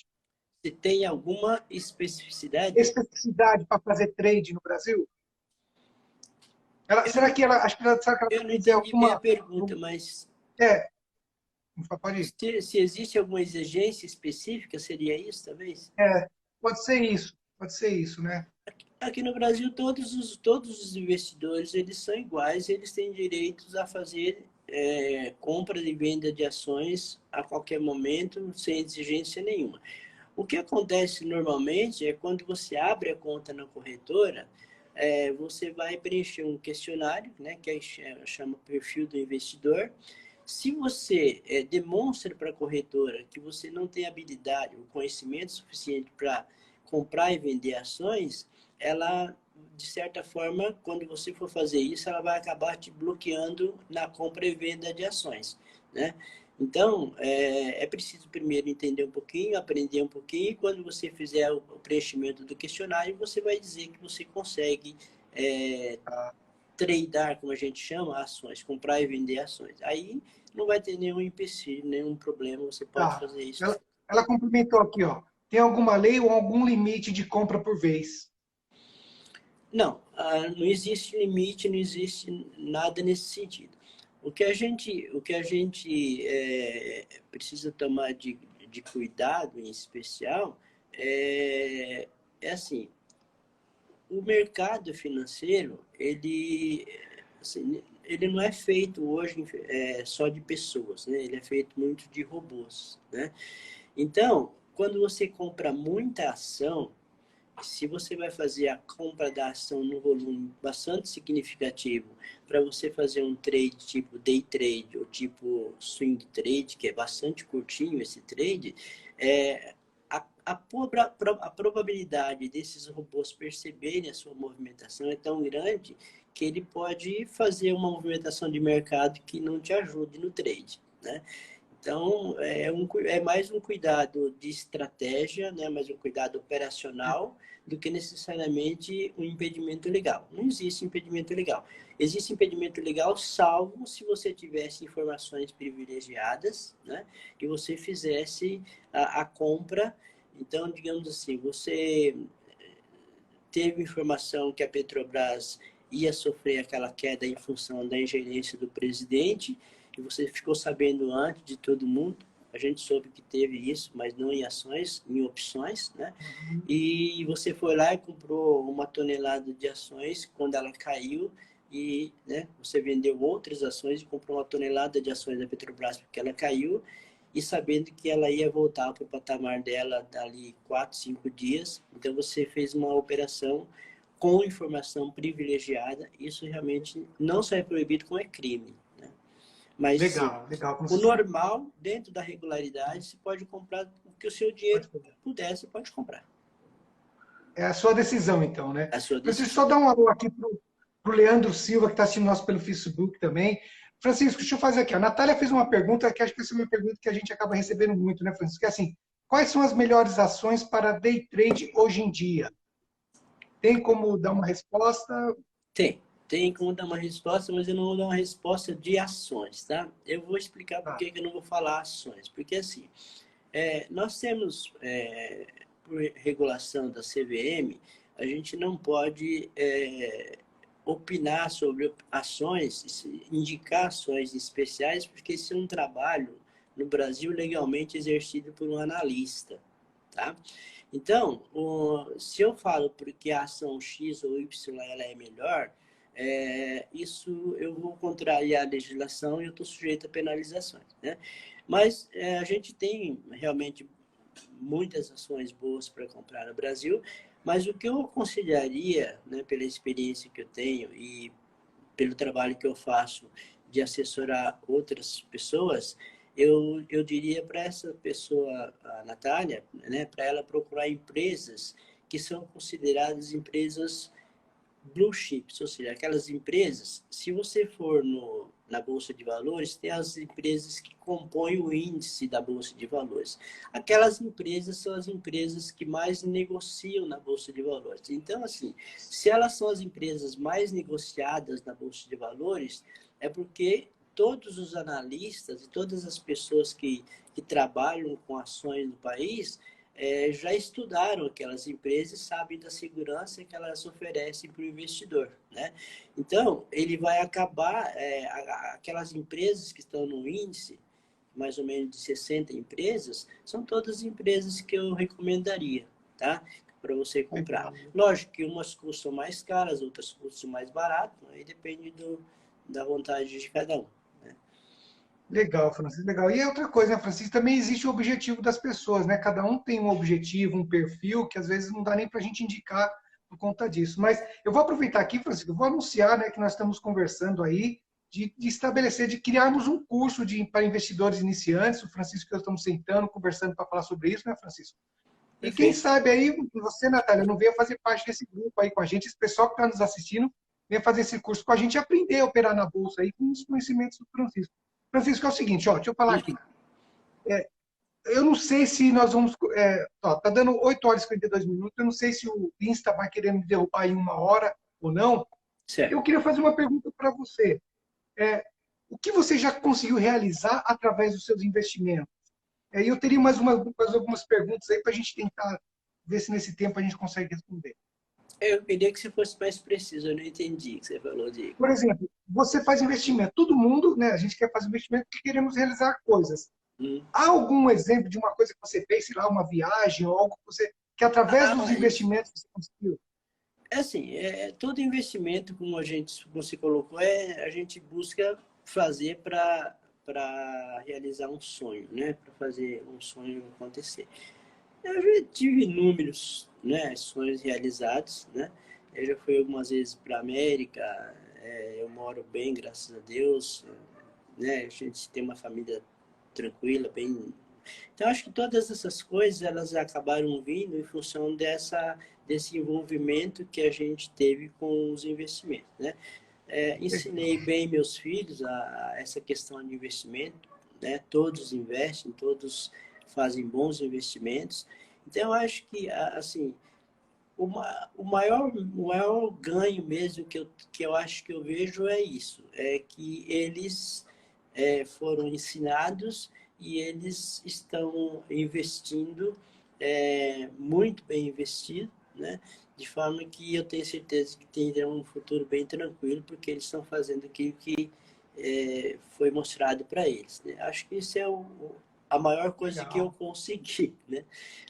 Se tem alguma especificidade? Especificidade para fazer trade no Brasil? Eu Será não, que ela, acho que ela, será que ela eu não quer dizer entendi bem a alguma. pergunta, mas É, pode ir. se existe alguma exigência específica, seria isso, talvez? É, pode ser isso, né? Aqui no Brasil, todos os investidores eles são iguais, eles têm direitos a fazer compra e venda de ações a qualquer momento, sem exigência nenhuma. O que acontece normalmente é quando você abre a conta na corretora, você vai preencher um questionário, né, que chama perfil do investidor. Se você demonstra para a corretora que você não tem habilidade ou conhecimento suficiente para comprar e vender ações, ela, de certa forma, quando você for fazer isso, ela vai acabar te bloqueando na compra e venda de ações, né? Então, é preciso primeiro entender um pouquinho, aprender um pouquinho, e quando você fizer o preenchimento do questionário, você vai dizer que você consegue tradear, como a gente chama, ações, comprar e vender ações. Aí não vai ter nenhum empecilho, nenhum problema, você pode Tá. fazer isso. Ela complementou aqui, ó. Tem alguma lei ou algum limite de compra por vez? Não, não existe limite, não existe nada nesse sentido. O que a gente precisa tomar de cuidado em especial é assim, o mercado financeiro, ele não é feito hoje só de pessoas, né? Ele é feito muito de robôs, né? Então, quando você compra muita ação, se você vai fazer a compra da ação num volume bastante significativo, para você fazer um trade tipo day trade ou tipo swing trade, que é bastante curtinho esse trade, a probabilidade desses robôs perceberem a sua movimentação é tão grande que ele pode fazer uma movimentação de mercado que não te ajude no trade, né? Então, é mais um cuidado de estratégia, né? Mais um cuidado operacional do que necessariamente um impedimento legal. Não existe impedimento legal. Existe impedimento legal salvo se você tivesse informações privilegiadas, né? E você fizesse a compra. Então, digamos assim, você teve informação que a Petrobras ia sofrer aquela queda em função da ingerência do presidente, e você ficou sabendo antes de todo mundo. A gente soube que teve isso, mas não em ações, em opções, né? Uhum. E você foi lá e comprou uma tonelada de ações quando ela caiu, e né, você vendeu outras ações e comprou uma tonelada de ações da Petrobras porque ela caiu, e sabendo que ela ia voltar para o patamar dela dali 4, 5 dias. Então você fez uma operação com informação privilegiada. Isso realmente não só é proibido, como é crime, né? Mas assim, Legal, legal. o normal, dentro da regularidade, você pode comprar o que o seu dinheiro puder, você pode comprar. É a sua decisão, então, né? A sua Francisco, decisão. só dar um alô aqui para o Leandro Silva, que está assistindo nós pelo Facebook também. Francisco, deixa eu fazer aqui. A Natália fez uma pergunta, que acho que essa é uma pergunta que a gente acaba recebendo muito, né, Francisco? Que é assim, quais são as melhores ações para day trade hoje em dia? Tem como dar uma resposta? Tem como dar uma resposta, mas eu não vou dar uma resposta de ações, tá? Eu vou explicar por Tá. que eu não vou falar ações. Porque assim, nós temos, por regulação da CVM, a gente não pode opinar sobre ações, indicar ações especiais, porque isso é um trabalho no Brasil legalmente exercido por um analista, tá? Então, se eu falo porque a ação X ou Y ela é melhor, isso eu vou contrariar a legislação e eu estou sujeito a penalizações, né? Mas a gente tem realmente muitas ações boas para comprar no Brasil, mas o que eu consideraria, né, pela experiência que eu tenho e pelo trabalho que eu faço de assessorar outras pessoas, eu diria para essa pessoa, a Natália, né, para ela procurar empresas que são consideradas empresas blue chips, ou seja, aquelas empresas, se você for na Bolsa de Valores, tem as empresas que compõem o índice da Bolsa de Valores. Aquelas empresas são as empresas que mais negociam na Bolsa de Valores. Então, assim, se elas são as empresas mais negociadas na Bolsa de Valores, é porque todos os analistas e todas as pessoas que trabalham com ações no país já estudaram aquelas empresas e sabem da segurança que elas oferecem para o investidor, né? Então, ele vai acabar, aquelas empresas que estão no índice, mais ou menos de 60 empresas, são todas empresas que eu recomendaria, tá? Para você comprar. Legal. Lógico que umas custam mais caras, outras custam mais barato, aí depende da vontade de cada um. Legal, Francisco, legal. E outra coisa, né, Francisco, também existe o objetivo das pessoas, né? Cada um tem um objetivo, um perfil, que às vezes não dá nem para a gente indicar por conta disso. Mas eu vou aproveitar aqui, Francisco, eu vou anunciar, né, que nós estamos conversando aí de estabelecer, de criarmos um curso para investidores iniciantes. O Francisco e eu estamos sentando, conversando para falar sobre isso, né, Francisco? E quem Perfeito. sabe aí, você, Natália, não venha fazer parte desse grupo aí com a gente, esse pessoal que está nos assistindo, venha fazer esse curso com a gente e aprender a operar na Bolsa aí com os conhecimentos do Francisco. Francisco, é o seguinte, ó, deixa eu falar aqui. Eu não sei se nós vamos. Tá dando 8 horas e 52 minutos. Eu não sei se o Insta vai querer me derrubar em 1 hora ou não. Certo. Eu queria fazer uma pergunta para você. É, o que você já conseguiu realizar através dos seus investimentos? Eu teria mais algumas perguntas aí para a gente tentar ver se nesse tempo a gente consegue responder. Eu queria que você fosse mais preciso, eu não entendi o que você falou, Diego. Por exemplo, você faz investimento. Todo mundo, né? A gente quer fazer investimento porque queremos realizar coisas. Hum. Há algum exemplo de uma coisa que você fez, sei lá, uma viagem ou algo que através dos Isso. investimentos você conseguiu? É assim, todo investimento, como você colocou, a gente busca fazer para realizar um sonho, né? Para fazer um sonho acontecer. Eu já tive inúmeros, né, sonhos realizados, né? Eu já fui algumas vezes para a América, eu moro bem, graças a Deus, né? A gente tem uma família tranquila, bem. Então, acho que todas essas coisas, elas acabaram vindo em função desse envolvimento que a gente teve com os investimentos, né? Ensinei bem meus filhos a essa questão de investimento, né? Todos investem, todos fazem bons investimentos. Então, eu acho que, assim, o maior ganho mesmo que eu acho que eu vejo é isso, é que eles foram ensinados e eles estão investindo muito bem investido, né? De forma que eu tenho certeza que terão um futuro bem tranquilo, porque eles estão fazendo aquilo que foi mostrado para eles, né? Acho que isso é a maior coisa que eu Legal. consegui, né?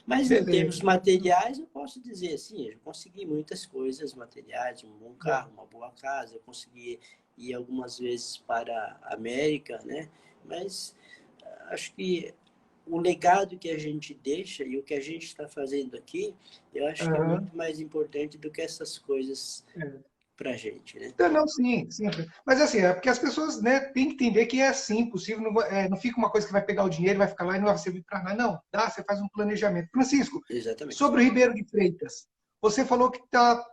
Mas em termos Beleza. materiais, eu posso dizer assim, eu consegui muitas coisas materiais, um bom Bom, carro, uma boa casa, eu consegui ir algumas vezes para a América, né? Mas acho que o legado que a gente deixa e o que a gente está fazendo aqui, eu acho que é aham, muito mais importante do que essas coisas é. para a gente, né? Então, não, sim, sim. Mas assim, é porque as pessoas, né, têm que entender que é assim, possível, não fica uma coisa que vai pegar o dinheiro, vai ficar lá e não vai servir para nada. Não, dá, você faz um planejamento. Francisco, Exatamente. sobre o Ribeiro de Freitas, você falou que está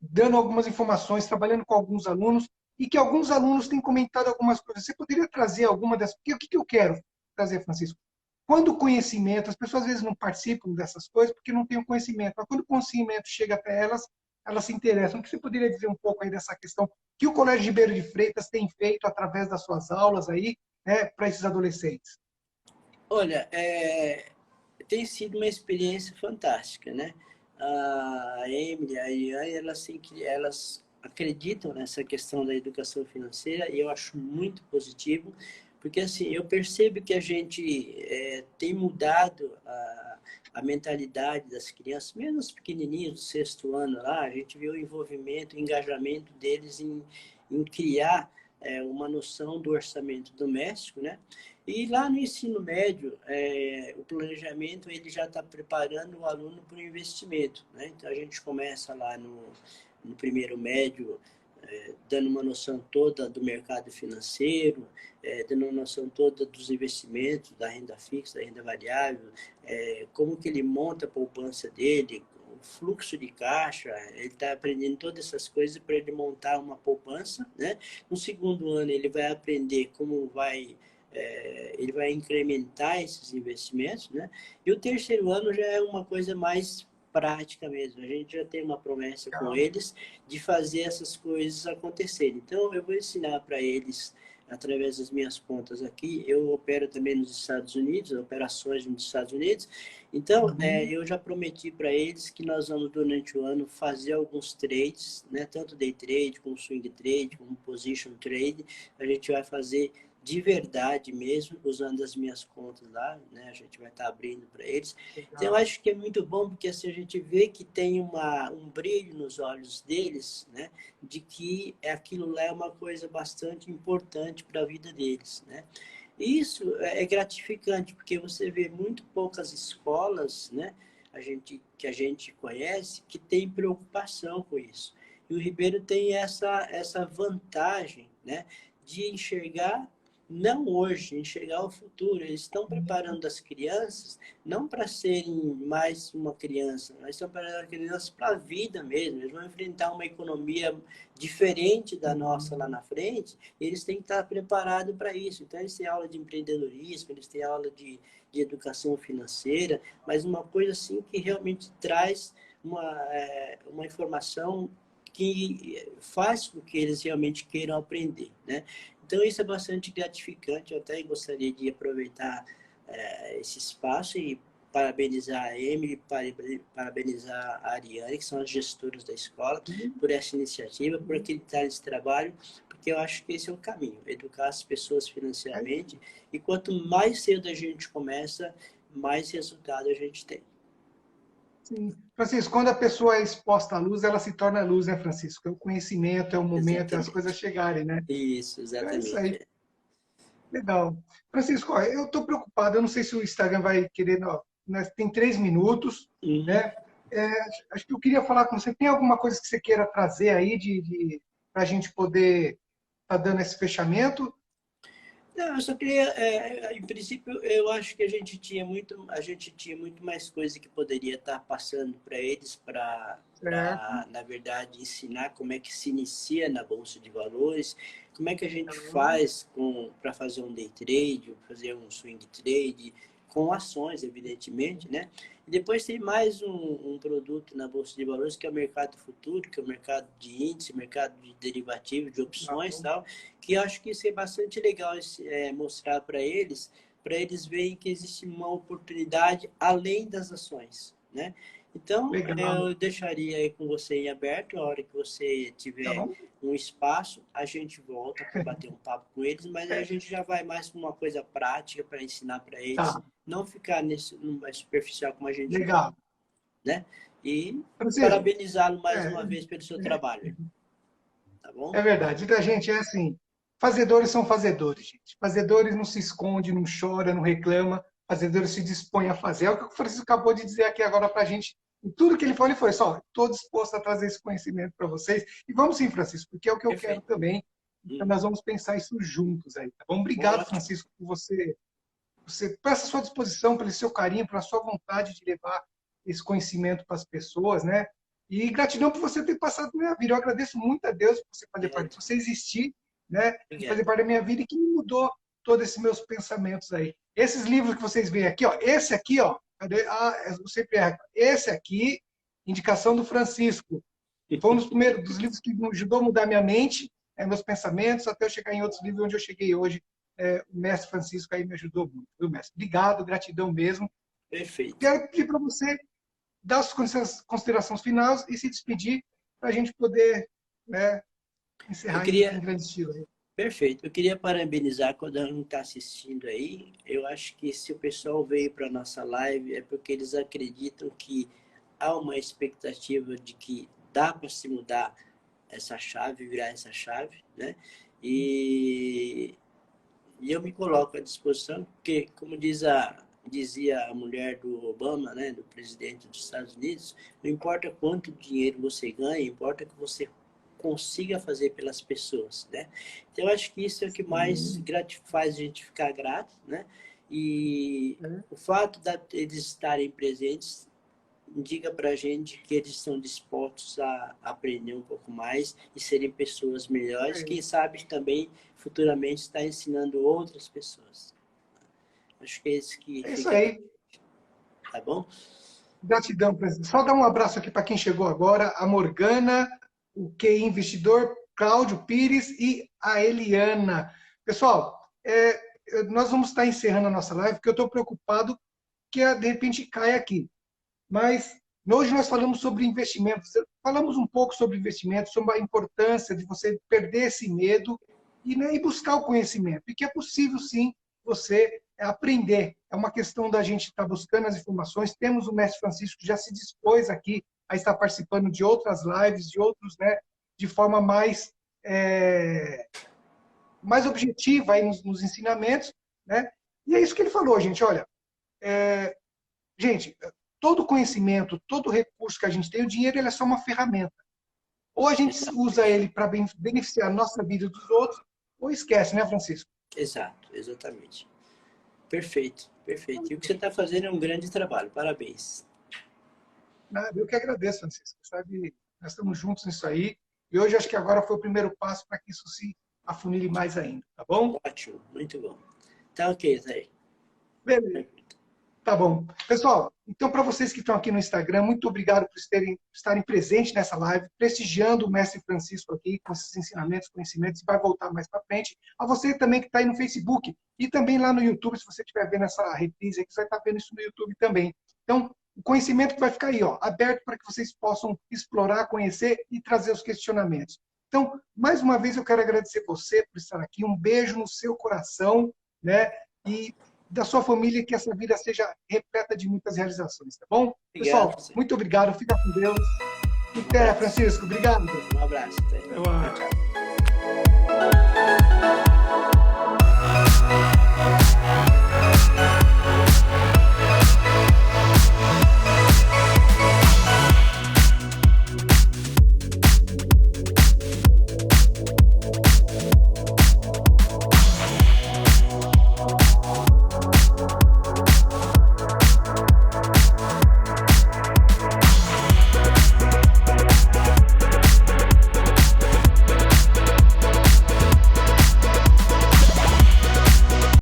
dando algumas informações, trabalhando com alguns alunos, e que alguns alunos têm comentado algumas coisas. Você poderia trazer alguma dessas? Porque o que eu quero trazer, Francisco? Quando o conhecimento, as pessoas às vezes não participam dessas coisas porque não têm o conhecimento, mas quando o conhecimento chega até elas, elas se interessam. O que você poderia dizer um pouco aí dessa questão que o Colégio de Ribeiro de Freitas tem feito através das suas aulas aí, né, para esses adolescentes? Olha, tem sido uma experiência fantástica, né? A Emily, a Iane, elas acreditam nessa questão da educação financeira e eu acho muito positivo, porque assim, eu percebo que a gente tem mudado a mentalidade das crianças, mesmo os pequenininhos do sexto ano lá, a gente vê o envolvimento, o engajamento deles em criar uma noção do orçamento doméstico, né? E lá no ensino médio, o planejamento ele já está preparando o aluno para o investimento, né? Então a gente começa lá no primeiro médio, dando uma noção toda do mercado financeiro, dando uma noção toda dos investimentos, da renda fixa, da renda variável, como que ele monta a poupança dele, fluxo de caixa, ele está aprendendo todas essas coisas para ele montar uma poupança, né? No segundo ano ele vai aprender como ele vai incrementar esses investimentos, né? E o terceiro ano já é uma coisa mais prática mesmo. A gente já tem uma promessa com eles de fazer essas coisas acontecerem. Então, eu vou ensinar para eles através das minhas contas aqui. Eu opero também nos Estados Unidos, operações nos Estados Unidos. Então, eu já prometi para eles que nós vamos, durante o ano, fazer alguns trades, né? Tanto day trade, como swing trade, como position trade. A gente vai fazer de verdade mesmo, usando as minhas contas lá, né? A gente vai estar abrindo para eles. Então, eu acho que é muito bom, porque assim, a gente vê que tem um brilho nos olhos deles, né? De que aquilo lá é uma coisa bastante importante para a vida deles, né? E isso é gratificante, porque você vê muito poucas escolas, né? Que a gente conhece, que tem preocupação com isso. E o Ribeiro tem essa vantagem, né? De enxergar não hoje, enxergar o futuro. Eles estão preparando as crianças não para serem mais uma criança, mas estão preparando as crianças para a vida mesmo. Eles vão enfrentar uma economia diferente da nossa lá na frente, e eles têm que estar preparados para isso. Então, eles têm aula de empreendedorismo, eles têm aula de educação financeira, mas uma coisa assim que realmente traz uma informação que faz com que eles realmente queiram aprender, né? Então, isso é bastante gratificante. Eu até gostaria de aproveitar esse espaço e parabenizar a Emily, parabenizar a Ariane, que são as gestoras da escola, por essa iniciativa, por acreditar nesse trabalho, porque eu acho que esse é o caminho, educar as pessoas financeiramente, e quanto mais cedo a gente começa, mais resultado a gente tem. Sim. Francisco, quando a pessoa é exposta à luz, ela se torna luz, né, Francisco? É o conhecimento, é o momento, é as coisas Exatamente. chegarem, né? Isso, Então é isso aí. exatamente. Legal. Francisco, ó, eu estou preocupado, eu não sei se o Instagram vai querer. Não, né, tem 3 minutos, Uhum. né? É, acho que eu queria falar com você. Tem alguma coisa que você queira trazer aí para a gente poder estar dando esse fechamento? Não, eu só queria, em princípio, eu acho que a gente tinha muito mais coisa que poderia estar passando para eles, Certo. na verdade, ensinar como é que se inicia na Bolsa de Valores, como é que a gente Então, faz para fazer um day trade, fazer um swing trade, com ações, evidentemente, né? E depois tem mais um produto na Bolsa de Valores, que é o mercado futuro, que é o mercado de índice, mercado de derivativo, de opções e tal, que eu acho que isso é bastante legal mostrar para eles verem que existe uma oportunidade além das ações, né? Então, legal. eu deixaria aí com você em aberto, a hora que você tiver Então, um espaço, a gente volta para bater um papo com eles, mas aí a gente já vai mais para uma coisa prática para ensinar para eles, tá, não ficar numa superficial como a gente quer, legal. né? E Francisco, parabenizá-lo mais é, uma vez pelo seu é, trabalho, tá bom? é verdade. Da gente é assim, fazedores são fazedores, gente. Fazedores não se esconde, não chora, não reclama. Fazedores se dispõem a fazer. É o que o Francisco acabou de dizer aqui agora para a gente. Em tudo que ele falou, ele foi só, estou disposto a trazer esse conhecimento para vocês. E vamos sim, Francisco, porque é o que eu quero Perfeito. também. Então nós vamos pensar isso juntos aí, tá bom? Obrigado, Ótimo. Francisco, por essa sua disposição, pelo seu carinho, pela sua vontade de levar esse conhecimento para as pessoas, né? E gratidão por você ter passado na minha vida. Eu agradeço muito a Deus por você fazer parte, Obrigado. por você existir, né? E fazer Obrigado. parte da minha vida e que me mudou todos esses meus pensamentos aí. Esses livros que vocês veem aqui, ó, esse aqui, ó, cadê? Eu sempre erro. Esse aqui, indicação do Francisco. Foi um dos primeiros dos livros que me ajudou a mudar minha mente, meus pensamentos, até eu chegar em outros livros onde eu cheguei hoje. O mestre Francisco aí me ajudou muito, viu, mestre? Obrigado, gratidão mesmo. Perfeito. Quero pedir para você dar as considerações finais e se despedir para a gente poder, né, Eu encerrar em queria, grande estilo. perfeito. Eu queria parabenizar quando não está assistindo aí. Eu acho que se o pessoal veio para nossa live é porque eles acreditam que há uma expectativa de que dá para se mudar essa chave, virar essa chave, né? E, e eu me coloco à disposição, porque, como dizia a mulher do Obama, né, do presidente dos Estados Unidos, não importa quanto dinheiro você ganha, importa que você consiga fazer pelas pessoas, né? Então, eu acho que isso é o que mais faz a gente ficar grato, né? E o fato de eles estarem presentes indica para a gente que eles estão dispostos a aprender um pouco mais e serem pessoas melhores. Quem sabe também, futuramente, estar ensinando outras pessoas. Acho que é isso que É isso aí. Tá bom? Gratidão, presidente. Só dar um abraço aqui para quem chegou agora, a Morgana, o QI Investidor, Cláudio Pires e a Eliana. Pessoal, nós vamos estar encerrando a nossa live, porque eu estou preocupado que de repente caia aqui. Mas hoje nós falamos sobre investimentos, falamos um pouco sobre investimentos, sobre a importância de você perder esse medo e buscar o conhecimento. E que é possível, sim, você aprender. É uma questão da gente estar buscando as informações. Temos o mestre Francisco que já se dispôs aqui a estar participando de outras lives, de outros, né, de forma mais objetiva aí nos ensinamentos, né? E é isso que ele falou, gente. Olha, gente, todo conhecimento, todo recurso que a gente tem, o dinheiro ele é só uma ferramenta. Ou a gente usa ele para beneficiar a nossa vida e dos outros, ou esquece, né, Francisco? Exato, exatamente. Perfeito, perfeito. E o que você está fazendo é um grande trabalho. Parabéns. Eu que agradeço, Francisco. Sabe, nós estamos juntos nisso aí. E hoje acho que agora foi o primeiro passo para que isso se afunile mais ainda, tá bom? Ótimo, muito bom. Tá ok, Zé. Beleza. Tá bom. Pessoal, então para vocês que estão aqui no Instagram, muito obrigado por estarem presentes nessa live, prestigiando o mestre Francisco aqui com esses ensinamentos, conhecimentos, e vai voltar mais para frente. A você também que está aí no Facebook e também lá no YouTube, se você estiver vendo essa reprise aqui, você vai estar vendo isso no YouTube também. Então, o conhecimento que vai ficar aí, ó, aberto para que vocês possam explorar, conhecer e trazer os questionamentos. Então, mais uma vez eu quero agradecer você por estar aqui, um beijo no seu coração, né? E da sua família, que essa vida seja repleta de muitas realizações, tá bom? Obrigado, Pessoal, muito obrigado, fica com Deus. Até, Francisco, obrigado. Um abraço. Até. Tchau.